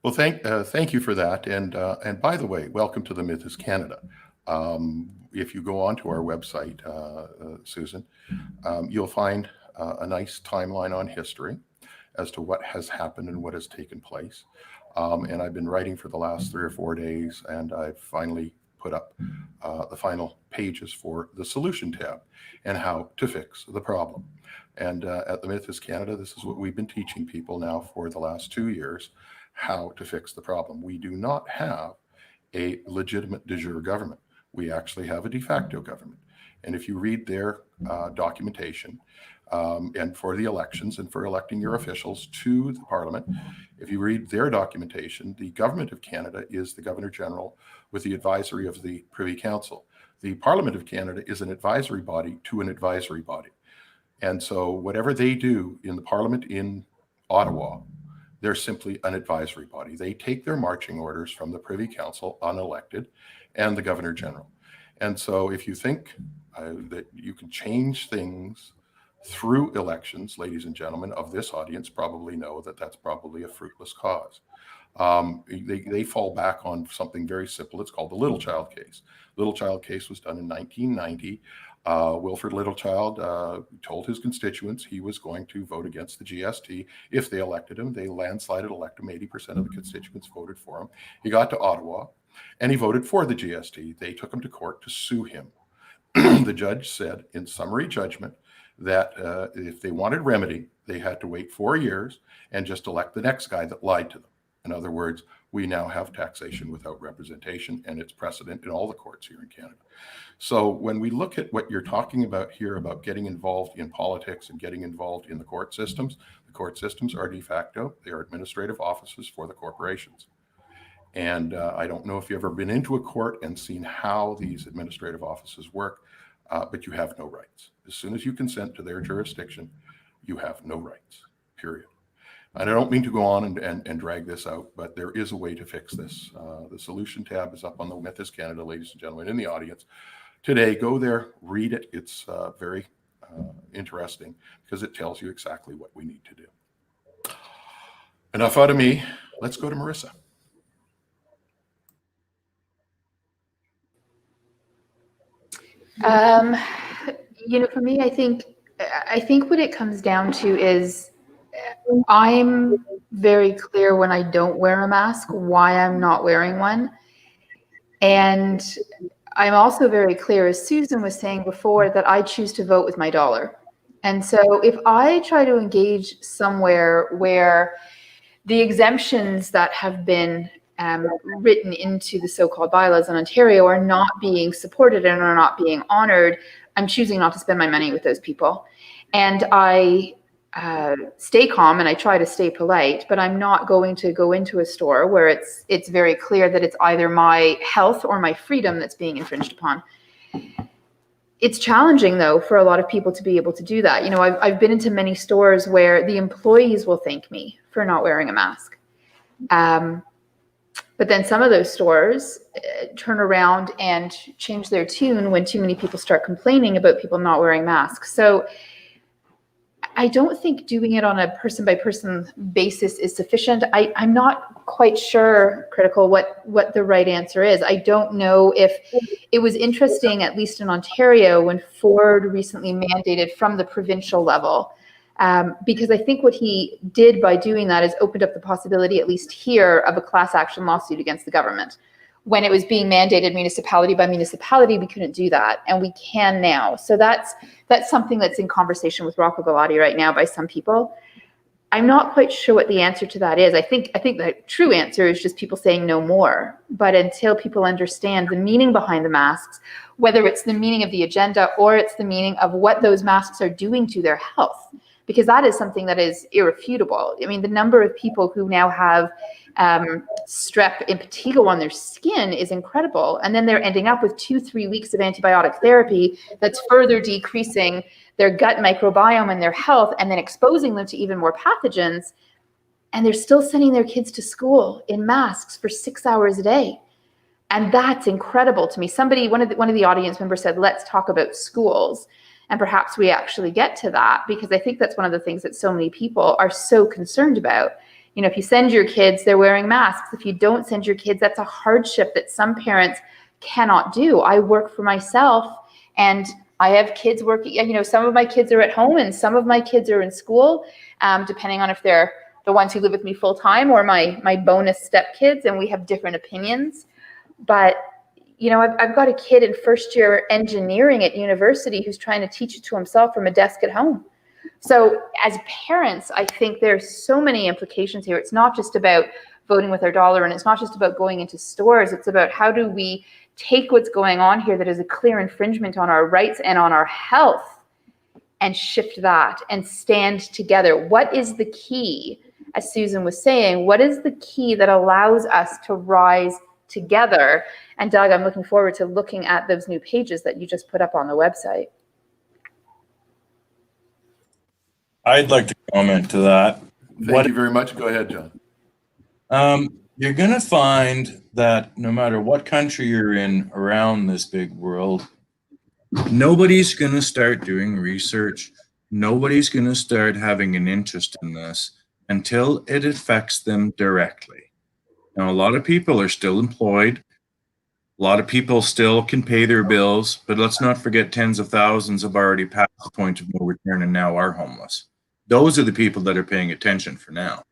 Well, thank you for that. And by the way, welcome to The Myth is Canada. If you go onto our website, Susan, you'll find a nice timeline on history as to what has happened and what has taken place. And I've been writing for the last 3 or 4 days, and I've finally put up the final pages for the solution tab and how to fix the problem. And at The Myth is Canada, this is what we've been teaching people now for the last 2 years, how to fix the problem. We do not have a legitimate de jure government. We actually have a de facto government. And if you read their documentation, and for the elections and for electing your officials to the Parliament, if you read their documentation, the Government of Canada is the Governor General with the advisory of the Privy Council. The Parliament of Canada is an advisory body to an advisory body. And so whatever they do in the Parliament in Ottawa, they're simply an advisory body. They take their marching orders from the Privy Council, unelected, and the Governor General. And so if you think that you can change things through elections, ladies and gentlemen of this audience probably know that that's probably a fruitless cause. They fall back on something very simple. It's called the Little Child case. Little Child case was done in 1990. Wilfrid Littlechild told his constituents he was going to vote against the GST if they elected him. They landslided, elected him. 80% of the constituents voted for him. He got to Ottawa and he voted for the GST. They took him to court to sue him. The judge said in summary judgment that if they wanted remedy, they had to wait 4 years and just elect the next guy that lied to them. In other words, we now have taxation without representation, and it's precedent in all the courts here in Canada. So when we look at what you're talking about here, about getting involved in politics and getting involved in the court systems are de facto. They are administrative offices for the corporations. And I don't know if you've ever been into a court and seen how these administrative offices work, but you have no rights. As soon as you consent to their jurisdiction, you have no rights, period. And I don't mean to go on and drag this out, but there is a way to fix this. The solution tab is up on the Myth is Canada, ladies and gentlemen, in the audience. Today, go there, read it. It's very interesting because it tells you exactly what we need to do. Enough out of me. Let's go to Marissa. For me, I think what it comes down to is I'm very clear when I don't wear a mask why I'm not wearing one. And I'm also very clear, as Susan was saying before, that I choose to vote with my dollar. And so if I try to engage somewhere where the exemptions that have been written into the so-called bylaws in Ontario are not being supported and are not being honored, I'm choosing not to spend my money with those people. And I stay calm and I try to stay polite, but I'm not going to go into a store where it's very clear that it's either my health or my freedom that's being infringed upon. It's challenging, though, for a lot of people to be able to do that. I've been into many stores where the employees will thank me for not wearing a mask. But then some of those stores turn around and change their tune when too many people start complaining about people not wearing masks. So I don't think doing it on a person by person basis is sufficient. I'm not quite sure, Critickill, what the right answer is. I don't know if it was interesting, at least in Ontario, when Ford recently mandated from the provincial level, because I think what he did by doing that is opened up the possibility, at least here, of a class action lawsuit against the government. When it was being mandated municipality by municipality, we couldn't do that, and we can now. So that's something that's in conversation with Rocco Galati right now by some people. I'm not quite sure what the answer to that is. I think the true answer is just people saying no more. But until people understand the meaning behind the masks, whether it's the meaning of the agenda or it's the meaning of what those masks are doing to their health, because that is something that is irrefutable. I mean, the number of people who now have strep impetigo on their skin is incredible. And then they're ending up with 2-3 weeks of antibiotic therapy that's further decreasing their gut microbiome and their health, and then exposing them to even more pathogens. And they're still sending their kids to school in masks for 6 hours a day. And that's incredible to me. One of the audience members said, let's talk about schools. And perhaps we actually get to that, because I think that's one of the things that so many people are so concerned about. You know, if you send your kids, they're wearing masks. If you don't send your kids, that's a hardship that some parents cannot do. I work for myself, and I have kids working. You know, some of my kids are at home and some of my kids are in school, depending on if they're the ones who live with me full time or my bonus stepkids, and we have different opinions. But you know, I've got a kid in first year engineering at university who's trying to teach it to himself from a desk at home. So as parents, I think there's so many implications here. It's not just about voting with our dollar, and it's not just about going into stores. It's about how do we take what's going on here that is a clear infringement on our rights and on our health, and shift that and stand together. What is the key, as Susan was saying, what is the key that allows us to rise together? And Doug, I'm looking forward to looking at those new pages that you just put up on the website. I'd like to comment to that. Thank you very much. Go ahead, Jon. You're going to find that no matter what country you're in around this big world, nobody's going to start doing research. Nobody's going to start having an interest in this until it affects them directly. Now, a lot of people are still employed. A lot of people still can pay their bills, but let's not forget tens of thousands have already passed the point of no return and now are homeless. Those are the people that are paying attention for now.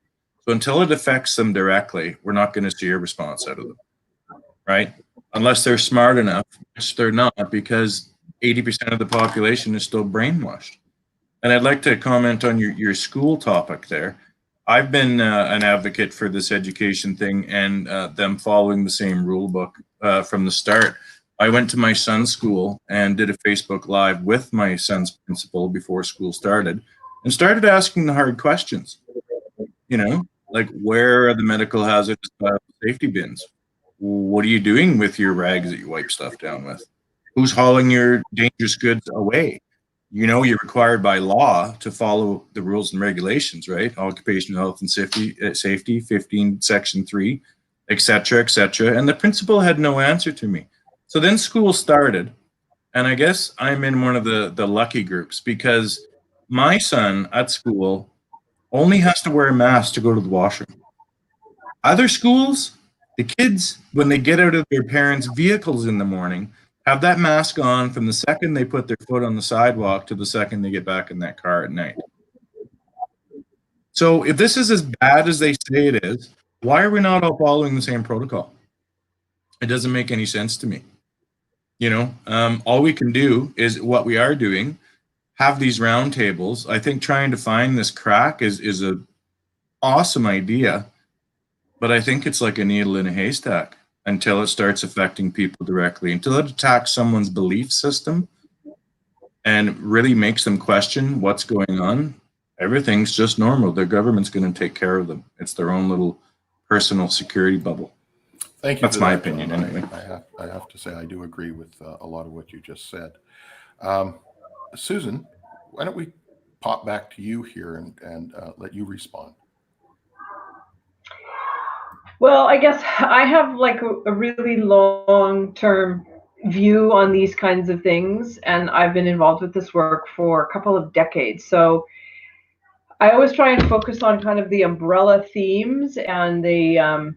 So until it affects them directly, we're not going to see a response out of them, right? Unless they're smart enough, which they're not, because 80% of the population is still brainwashed. And I'd like to comment on your school topic there. I've been an advocate for this education thing and them following the same rule book from the start. I went to my son's school and did a Facebook Live with my son's principal before school started and started asking the hard questions. You know, like, where are the medical hazardous safety bins? What are you doing with your rags that you wipe stuff down with? Who's hauling your dangerous goods away? You know, you're required by law to follow the rules and regulations, right? Occupational health and safety 15 section 3, et cetera, et cetera. And the principal had no answer to me. So then school started, and I guess I'm in one of the lucky groups, because my son at school only has to wear a mask to go to the washroom. Other schools, the kids, when they get out of their parents' vehicles in the morning, have that mask on from the second they put their foot on the sidewalk to the second they get back in that car at night. So if this is as bad as they say it is, why are we not all following the same protocol? It doesn't make any sense to me. You know, all we can do is what we are doing, have these roundtables. I think trying to find this crack is an awesome idea, but I think it's like a needle in a haystack until it starts affecting people directly, until it attacks someone's belief system and really makes them question what's going on. Everything's just normal. Their government's going to take care of them. It's their own little personal security bubble. Thank you. That's my opinion, anyway. I have to say I do agree with a lot of what you just said. Susan, why don't we pop back to you here and let you respond? Well, I guess I have like a really long-term view on these kinds of things, and I've been involved with this work for a couple of decades. So I always try and focus on kind of the umbrella themes and the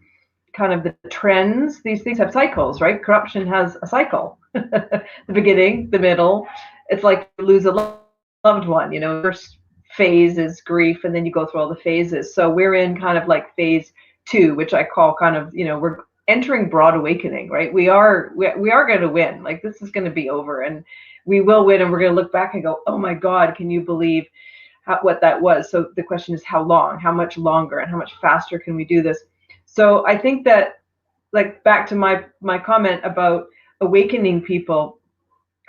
kind of the trends. These things have cycles, right? Corruption has a cycle. The beginning, the middle. It's like you lose a loved one, you know, first phase is grief, and then you go through all the phases. So we're in kind of like phase 2, which I call kind of, you know, we're entering broad awakening, right? We are going to win. Like, this is going to be over, and we will win, and we're going to look back and go, oh my God, can you believe what that was? So the question is, how long, how much longer, and how much faster can we do this? So I think that, like, back to my comment about awakening people,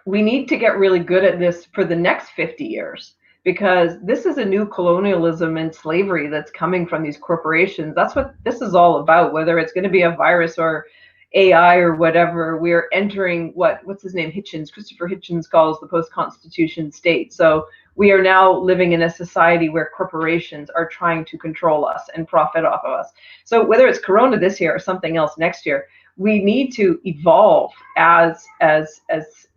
we need to get really good at this for the next 50 years, because this is a new colonialism and slavery that's coming from these corporations. That's what this is all about, whether it's going to be a virus or AI or whatever. We're entering what's his name, Christopher Hitchens calls the post-constitution state. So we are now living in a society where corporations are trying to control us and profit off of us. So whether it's Corona this year or something else next year, we need to evolve as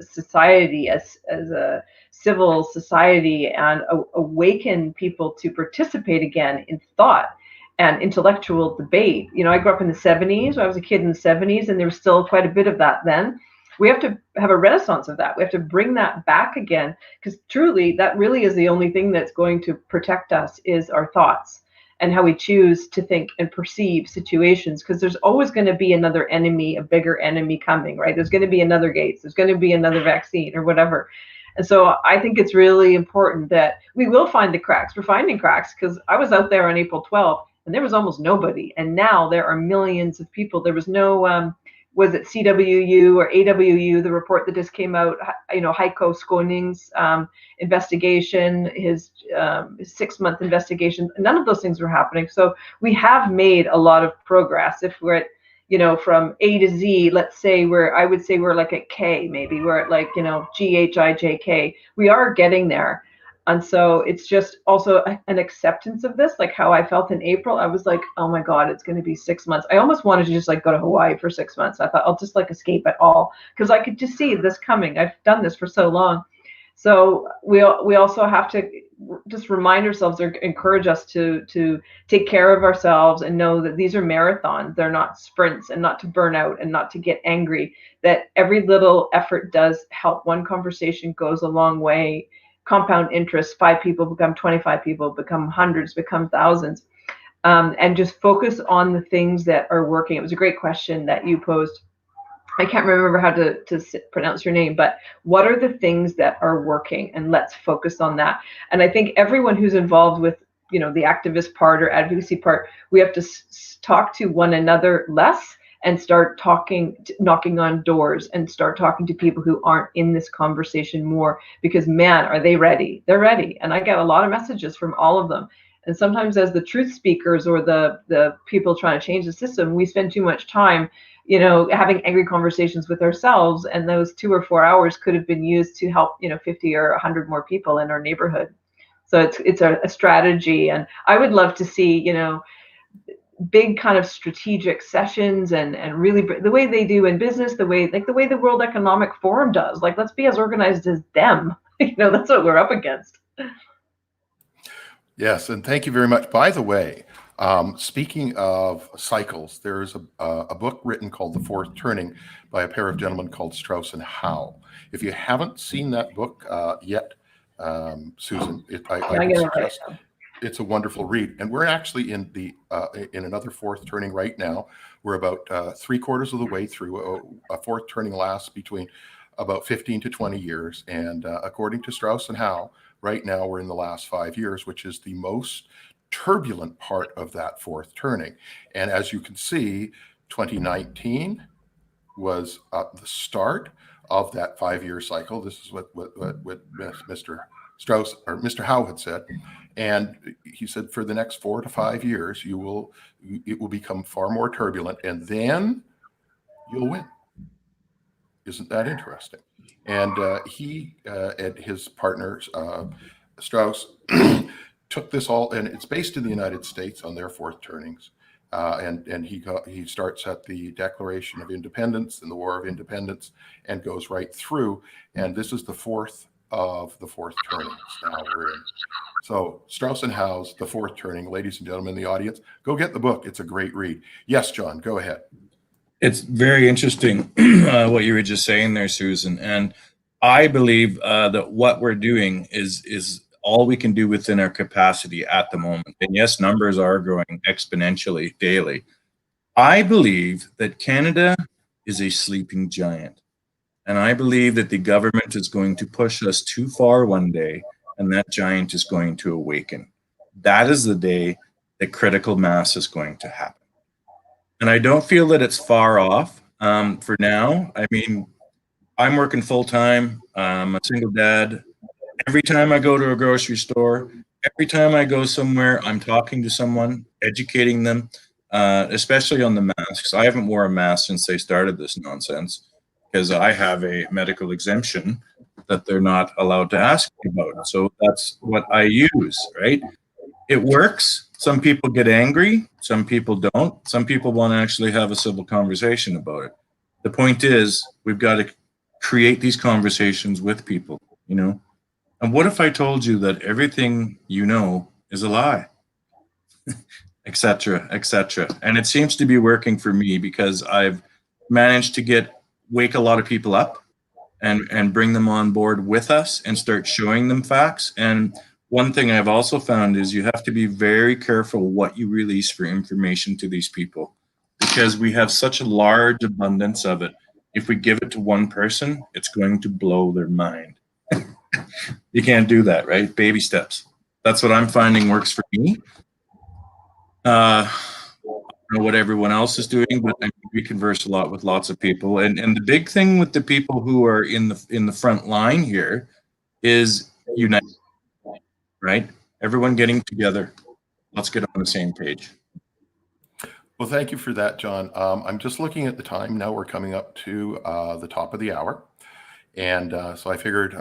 society, as a civil society, and awaken people to participate again in thought and intellectual debate. You know, I grew up in the 70s. I was a kid in the 70s, and there was still quite a bit of that then. We have to have a renaissance of that. We have to bring that back again, because truly, that really is the only thing that's going to protect us, is our thoughts and how we choose to think and perceive situations. Because there's always going to be another enemy, a bigger enemy coming, right? There's going to be another Gates. There's going to be another vaccine or whatever. And so I think it's really important that we will find the cracks. We're finding cracks, because I was out there on April 12th, and there was almost nobody. And now there are millions of people. There was no, was it CWU or AWU, the report that just came out, you know, Heiko Skoning's investigation, his 6-month investigation, none of those things were happening. So we have made a lot of progress. If we're at, you know, from A to Z, let's say I would say we're like at K, maybe we're at, like, you know, GHIJK. We are getting there. And so it's just also an acceptance of this, like how I felt in April. I was like, oh my God, it's going to be 6 months. I almost wanted to just like go to Hawaii for 6 months. I thought I'll just like escape it all, because I could just see this coming. I've done this for so long. So we also have to just remind ourselves, or encourage us to take care of ourselves and know that these are marathons. They're not sprints, and not to burn out and not to get angry, that every little effort does help. One conversation goes a long way. Compound interest, 5 people become 25 people, become hundreds, become thousands, and just focus on the things that are working. It was a great question that you posed. I can't remember how to pronounce your name, but what are the things that are working? And let's focus on that. And I think everyone who's involved with, you know, the activist part or advocacy part, we have to talk to one another less, and start knocking on doors, and start talking to people who aren't in this conversation more, because man, are they ready? They're ready. And I get a lot of messages from all of them. And sometimes as the truth speakers or the people trying to change the system, we spend too much time, you know, having angry conversations with ourselves. And those 2 or 4 hours could have been used to help, you know, 50 or 100 more people in our neighborhood. So it's a strategy. And I would love to see, you know, big kind of strategic sessions, and really the way they do in business, the way the World Economic Forum does. Like, let's be as organized as them. You know, that's what we're up against. Yes, and thank you very much. By the way, speaking of cycles, there's a book written called The Fourth Turning by a pair of gentlemen called Strauss and Howe. If you haven't seen that book yet, Susan, I would suggest it's a wonderful read. And we're actually in another fourth turning right now. We're about 3/4 of the way through. A fourth turning lasts between about 15 to 20 years. And according to Strauss and Howe, right now we're in the last 5 years, which is the most turbulent part of that fourth turning. And as you can see, 2019 was the start of that 5-year cycle. This is what Mr. Strauss or Mr. Howe had said. And he said, for the next 4 to 5 years, it will become far more turbulent, and then you'll win. Isn't that interesting? And he and his partners, Strauss, took this all, and it's based in the United States on their fourth turnings. And he starts at the Declaration of Independence and the War of Independence, and goes right through. And this is the fourth of The Fourth Turning. Now we're in. So Strauss and Howe's The Fourth Turning, ladies and gentlemen in the audience, go get the book. It's a great read. Yes, John, go ahead. It's very interesting what you were just saying there, Susan. And I believe that what we're doing is all we can do within our capacity at the moment. And yes, numbers are growing exponentially daily. I believe that Canada is a sleeping giant. And I believe that the government is going to push us too far one day, and that giant is going to awaken. That is the day that critical mass is going to happen. And I don't feel that it's far off for now. I mean, I'm working full time. I'm a single dad. Every time I go to a grocery store, every time I go somewhere, I'm talking to someone, educating them, especially on the masks. I haven't worn a mask since they started this nonsense because I have a medical exemption that they're not allowed to ask me about. So that's what I use, right? It works. Some people get angry. Some people don't. Some people want to actually have a civil conversation about it. The point is, we've got to create these conversations with people, you know? And what if I told you that everything you know is a lie, et cetera, et cetera? And it seems to be working for me because I've managed to wake a lot of people up and bring them on board with us and start showing them facts. And one thing I've also found is you have to be very careful what you release for information to these people because we have such a large abundance of it. If we give it to one person, it's going to blow their mind. You can't do that, right? Baby steps. That's what I'm finding works for me. I don't know what everyone else is doing, but we converse a lot with lots of people. And the big thing with the people who are in the front line here is unite, right? Everyone getting together. Let's get on the same page. Well, thank you for that, John. I'm just looking at the time now. We're coming up to the top of the hour. And so I figured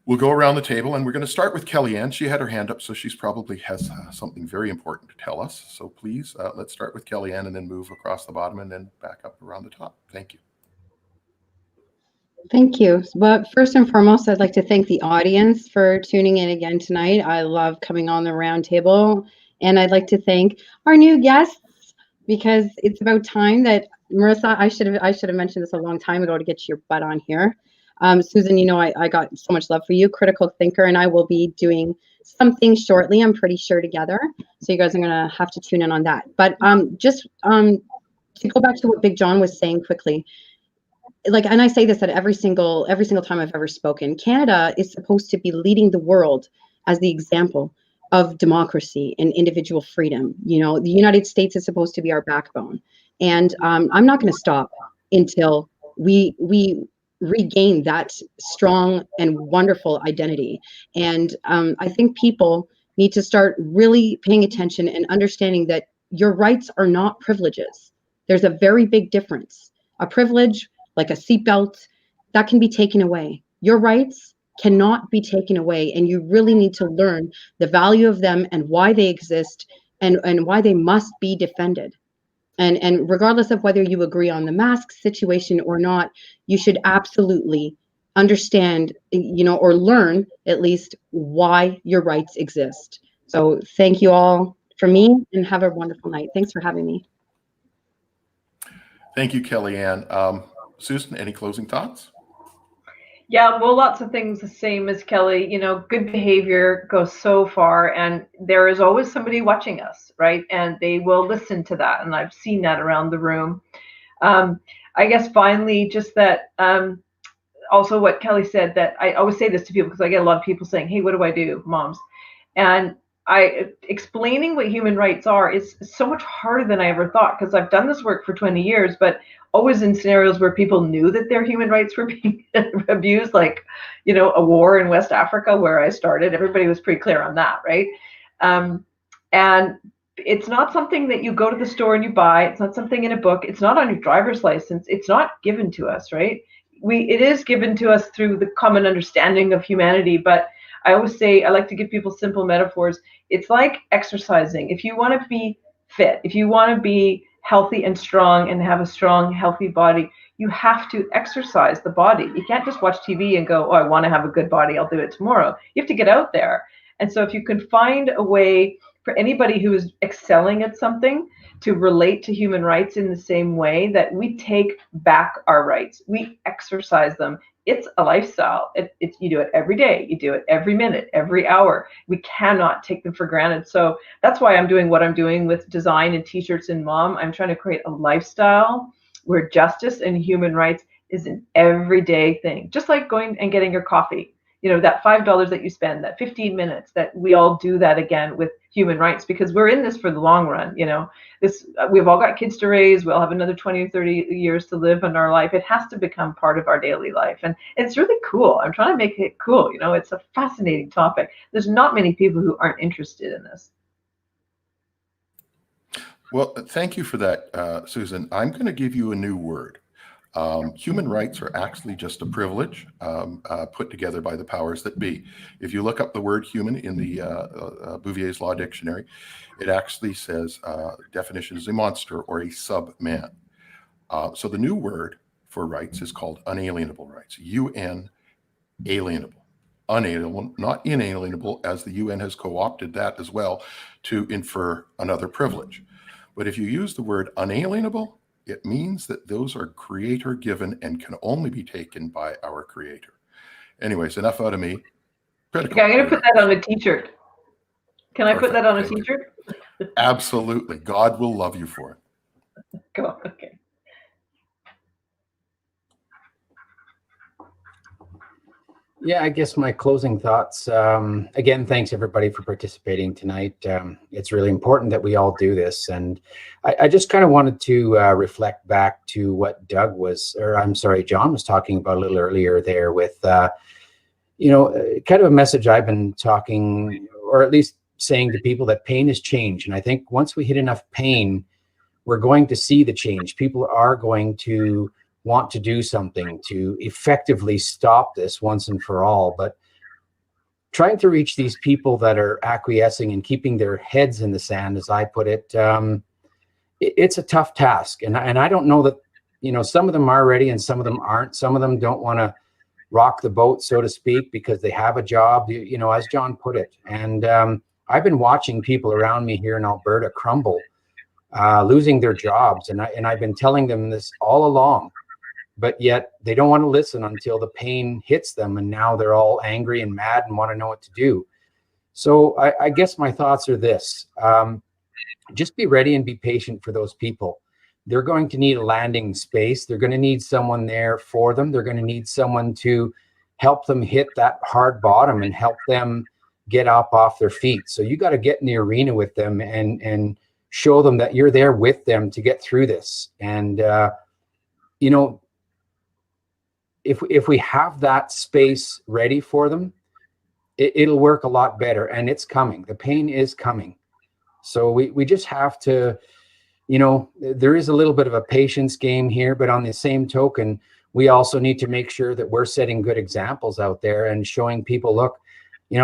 we'll go around the table and we're going to start with Kellyanne. She had her hand up, so she's probably has something very important to tell us. So please, let's start with Kellyanne and then move across the bottom and then back up around the top. Thank you. Thank you. But first and foremost, I'd like to thank the audience for tuning in again tonight. I love coming on the roundtable. And I'd like to thank our new guests because it's about time that Marissa, I should have mentioned this a long time ago to get your butt on here. Susan, you know, I got so much love for you. Critickill Thinker and I will be doing something shortly, I'm pretty sure, together. So you guys are going to have to tune in on that. But just to go back to what Big John was saying quickly, like, and I say this at every single time I've ever spoken, Canada is supposed to be leading the world as the example of democracy and individual freedom. You know, the United States is supposed to be our backbone. And I'm not going to stop until we regain that strong and wonderful identity. And I think people need to start really paying attention and understanding that your rights are not privileges. There's a very big difference. A privilege, like a seatbelt, that can be taken away. Your rights cannot be taken away, and you really need to learn the value of them and why they exist and why they must be defended. And regardless of whether you agree on the mask situation or not, you should absolutely understand, you know, or learn at least why your rights exist. So thank you all from me and have a wonderful night. Thanks for having me. Thank you, Kellyanne. Susan, any closing thoughts? Yeah, well, lots of things the same as Kelly. You know, good behavior goes so far, and there is always somebody watching us, right? And they will listen to that, and I've seen that around the room. I guess finally, just that also what Kelly said, that I always say this to people because I get a lot of people saying, hey, what do I do, moms? And explaining what human rights are is so much harder than I ever thought, because I've done this work for 20 years, but always in scenarios where people knew that their human rights were being abused, like, you know, a war in West Africa where I started. Everybody was pretty clear on that, right? And it's not something that you go to the store and you buy. It's not something in a book. It's not on your driver's license. It's not given to us, right? It is given to us through the common understanding of humanity, but I always say, I like to give people simple metaphors. It's like exercising. If you want to be fit, if you want to be healthy and strong and have a strong, healthy body, you have to exercise the body. You can't just watch TV and go, oh, I want to have a good body, I'll do it tomorrow. You have to get out there. And so if you can find a way for anybody who is excelling at something to relate to human rights in the same way that we take back our rights, we exercise them. It's a lifestyle. You do it every day. You do it every minute, every hour. We cannot take them for granted. So that's why I'm doing what I'm doing with design and t-shirts and mom. I'm trying to create a lifestyle where justice and human rights is an everyday thing. Just like going and getting your coffee. You know, that $5 that you spend, that 15 minutes, that we all do that again with human rights, because we're in this for the long run. You know, we've all got kids to raise. We all have another 20 or 30 years to live in our life. It has to become part of our daily life. And it's really cool. I'm trying to make it cool. You know, it's a fascinating topic. There's not many people who aren't interested in this. Well, thank you for that, Susan. I'm going to give you a new word. Human rights are actually just a privilege put together by the powers that be. If you look up the word human in the Bouvier's Law Dictionary, it actually says definition is a monster or a sub-man. So the new word for rights is called unalienable rights, UN-alienable. Unalienable, not inalienable, as the UN has co-opted that as well to infer another privilege. But if you use the word unalienable, it means that those are creator given and can only be taken by our creator. Anyways, enough out of me. Critical. Okay, I'm going to put that on a t-shirt. Can I put that on a Thank you. t-shirt? Absolutely. God will love you for it. Go. Okay. Yeah, I guess my closing thoughts. Again, thanks everybody for participating tonight. It's really important that we all do this. And I just kind of wanted to reflect back to what Jon was talking about a little earlier there with, kind of a message I've been talking, or at least saying to people, that pain is change. And I think once we hit enough pain, we're going to see the change. People are going to want to do something to effectively stop this once and for all. But trying to reach these people that are acquiescing and keeping their heads in the sand, as I put it, it's a tough task. And I don't know that, some of them are ready and some of them aren't. Some of them don't want to rock the boat, so to speak, because they have a job, as Jon put it. And I've been watching people around me here in Alberta crumble, losing their jobs. And I've been telling them this all along. But yet they don't want to listen until the pain hits them. And now they're all angry and mad and want to know what to do. So I guess my thoughts are this. Just be ready and be patient for those people. They're going to need a landing space. They're going to need someone there for them. They're going to need someone to help them hit that hard bottom and help them get up off their feet. So you got to get in the arena with them and show them that you're there with them to get through this. And, if we have that space ready for them, it'll work a lot better. And it's coming. The pain is coming. So we just have to, there is a little bit of a patience game here, but on the same token, we also need to make sure that we're setting good examples out there and showing people, look,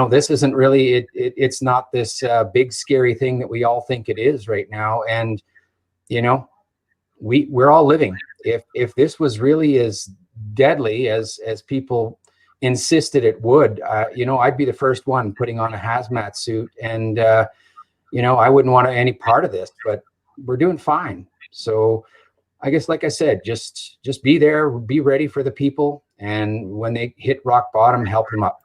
this isn't really, it's not this big scary thing that we all think it is right now. And, we're all living. If this was really as deadly as people insisted it would, I'd be the first one putting on a hazmat suit, and I wouldn't want any part of this, but we're doing fine. So I guess, like I said, just be there, be ready for the people, and when they hit rock bottom, help them up.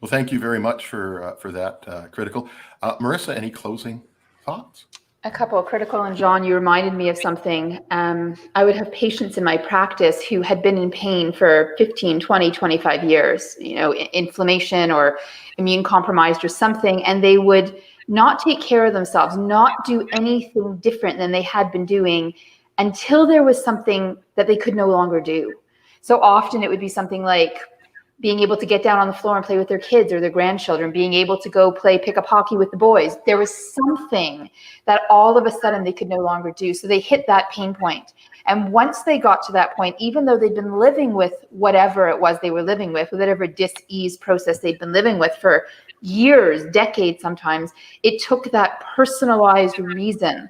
Well, thank you very much for that, Critickill. Marissa, any closing thoughts? A couple. Critickill and Jon, you reminded me of something. I would have patients in my practice who had been in pain for 15, 20, 25 years, inflammation or immune compromised or something, and they would not take care of themselves, not do anything different than they had been doing until there was something that they could no longer do. So often it would be something like being able to get down on the floor and play with their kids or their grandchildren, being able to go play pick-up hockey with the boys. There was something that all of a sudden they could no longer do. So they hit that pain point. And once they got to that point, even though they'd been living with whatever it was they were living with, whatever dis-ease process they'd been living with for years, decades sometimes, it took that personalized reason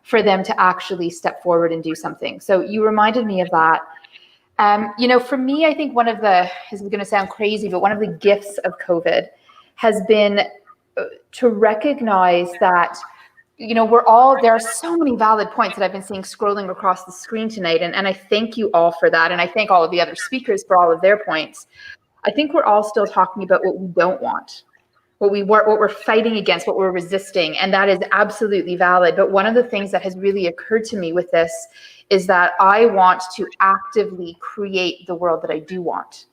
for them to actually step forward and do something. So you reminded me of that. For me, I think one of the, this is going to sound crazy, but one of the gifts of COVID has been to recognize that, there are so many valid points that I've been seeing scrolling across the screen tonight. And I thank you all for that. And I thank all of the other speakers for all of their points. I think we're all still talking about what we don't want, what we're fighting against, what we're resisting. And that is absolutely valid. But one of the things that has really occurred to me with this is that I want to actively create the world that I do want.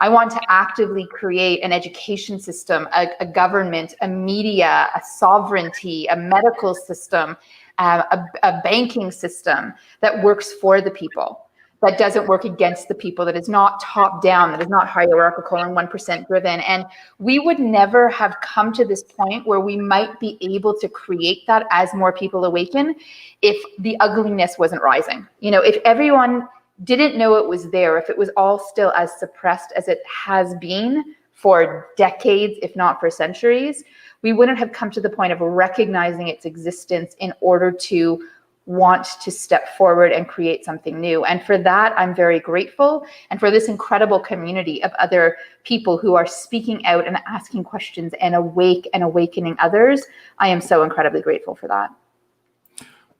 I want to actively create an education system, a government, a media, a sovereignty, a medical system, a banking system that works for the people, that doesn't work against the people, that is not top down, that is not hierarchical and 1% driven. And we would never have come to this point where we might be able to create that as more people awaken if the ugliness wasn't rising. If everyone didn't know it was there, if it was all still as suppressed as it has been for decades, if not for centuries, we wouldn't have come to the point of recognizing its existence in order to want to step forward and create something new. And for that, I'm very grateful. And for this incredible community of other people who are speaking out and asking questions and awakening others, I am so incredibly grateful for that.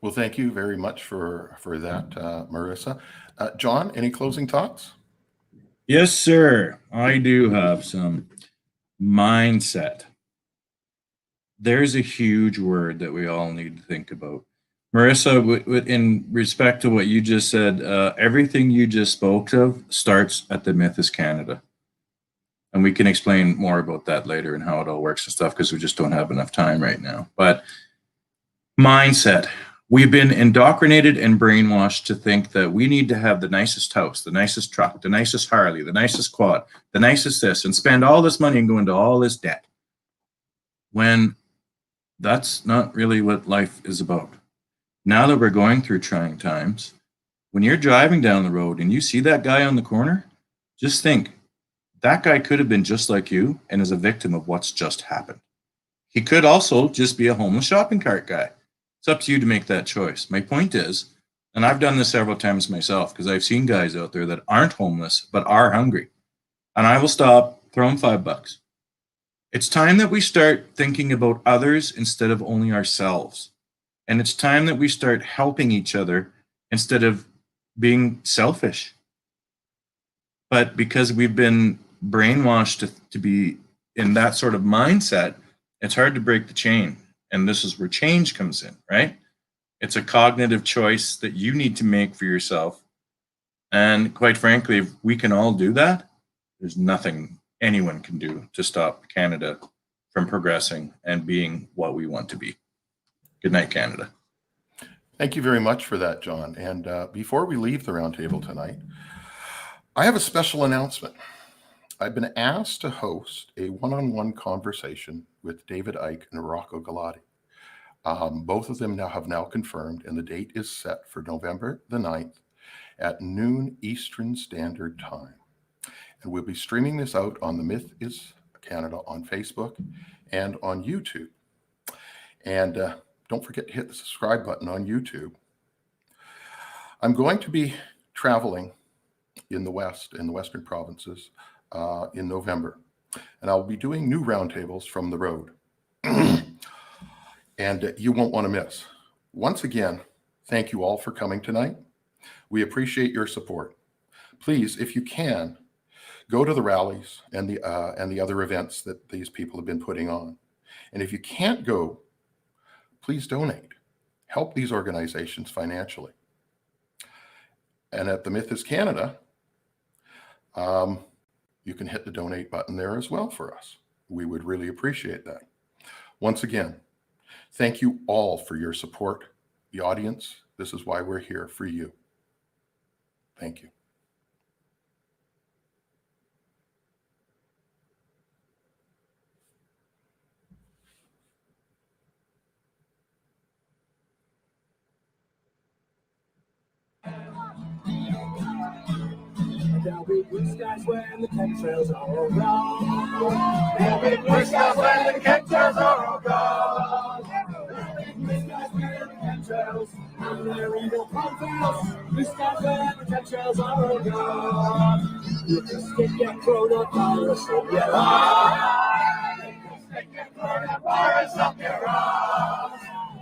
Well, thank you very much for that, Marissa. Jon, any closing thoughts? Yes, sir. I do have some. Mindset. There's a huge word that we all need to think about. Marissa, in respect to what you just said, everything you just spoke of starts at the Myth is Canada. And we can explain more about that later and how it all works and stuff, because we just don't have enough time right now. But mindset. We've been indoctrinated and brainwashed to think that we need to have the nicest house, the nicest truck, the nicest Harley, the nicest quad, the nicest this, and spend all this money and go into all this debt. When that's not really what life is about. Now that we're going through trying times, when you're driving down the road and you see that guy on the corner, just think, that guy could have been just like you and is a victim of what's just happened. He could also just be a homeless shopping cart guy. It's up to you to make that choice. My point is, and I've done this several times myself, because I've seen guys out there that aren't homeless but are hungry, and I will stop, throw them $5. It's time that we start thinking about others instead of only ourselves. And it's time that we start helping each other instead of being selfish. But because we've been brainwashed to be in that sort of mindset, it's hard to break the chain. And this is where change comes in, right? It's a cognitive choice that you need to make for yourself. And quite frankly, if we can all do that, there's nothing anyone can do to stop Canada from progressing and being what we want to be. Good night, Canada. Thank you very much for that, Jon. And before we leave the roundtable tonight, I have a special announcement. I've been asked to host a one-on-one conversation with David Icke and Rocco Galati. Both of them have now confirmed, and the date is set for November the 9th at noon Eastern Standard Time. And we'll be streaming this out on the Myth is Canada on Facebook and on YouTube. And don't forget to hit the subscribe button on YouTube. I'm going to be traveling in the West, in the Western provinces, in November. And I'll be doing new roundtables from the road. And you won't want to miss. Once again, thank you all for coming tonight. We appreciate your support. Please, if you can, go to the rallies and the other events that these people have been putting on. And if you can't go, please donate. Help these organizations financially. And at the Myth is Canada, you can hit the donate button there as well for us. We would really appreciate that. Once again, thank you all for your support. The audience, this is why we're here, for you. Thank you. There'll be blue skies when the chemtrails are all gone. There'll be blue skies when the chemtrails are all gone. There'll be blue skies when the chemtrails We stand where the chemtrails are gone. You can stick your coronavirus in your arm. You can stick your coronavirus up your arm.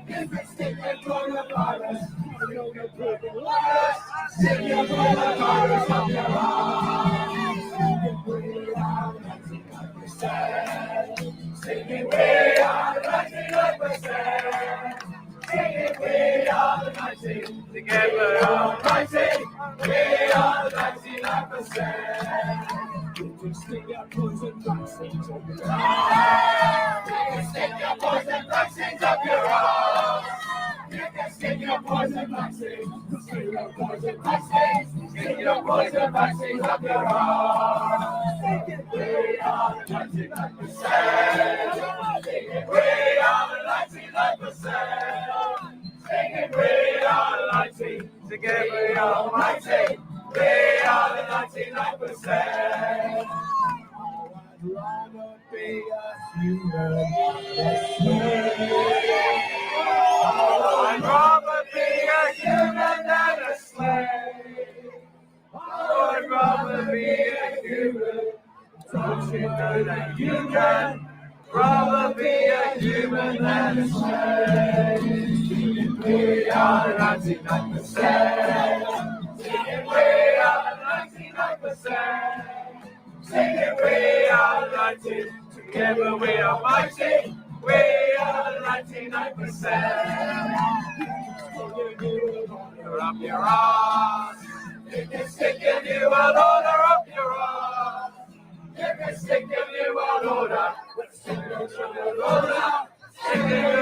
You can stick your coronavirus. You know you're breathing virus. Stick your coronavirus up your arm. You can breathe out 99%. Stick it way out 99%. Take it way out of 90, together out 90, way out of 99%. You can stick your poison vaccines up your arm. You can stick your poison vaccines up your arm. You can stick your poison vaccines. Stick your poison vaccines. Stick your poison vaccines up your arm. Take it way out of 99%. Take it way out of 99%. Take it way out of 90, together almighty, way out of 99%. I'd rather be a human than a slave. I'd rather be a human than a slave. I'd rather be a human. Don't you know that you can rather be a human than a slave? Way out of 99%. Take it way out of 99%. Take it way out of 90. Together we are mighty. Way out of 99%. You're up your arse. You can stick a new world order up your arse. You can stick a new world order. Stick a new world order. Stick a new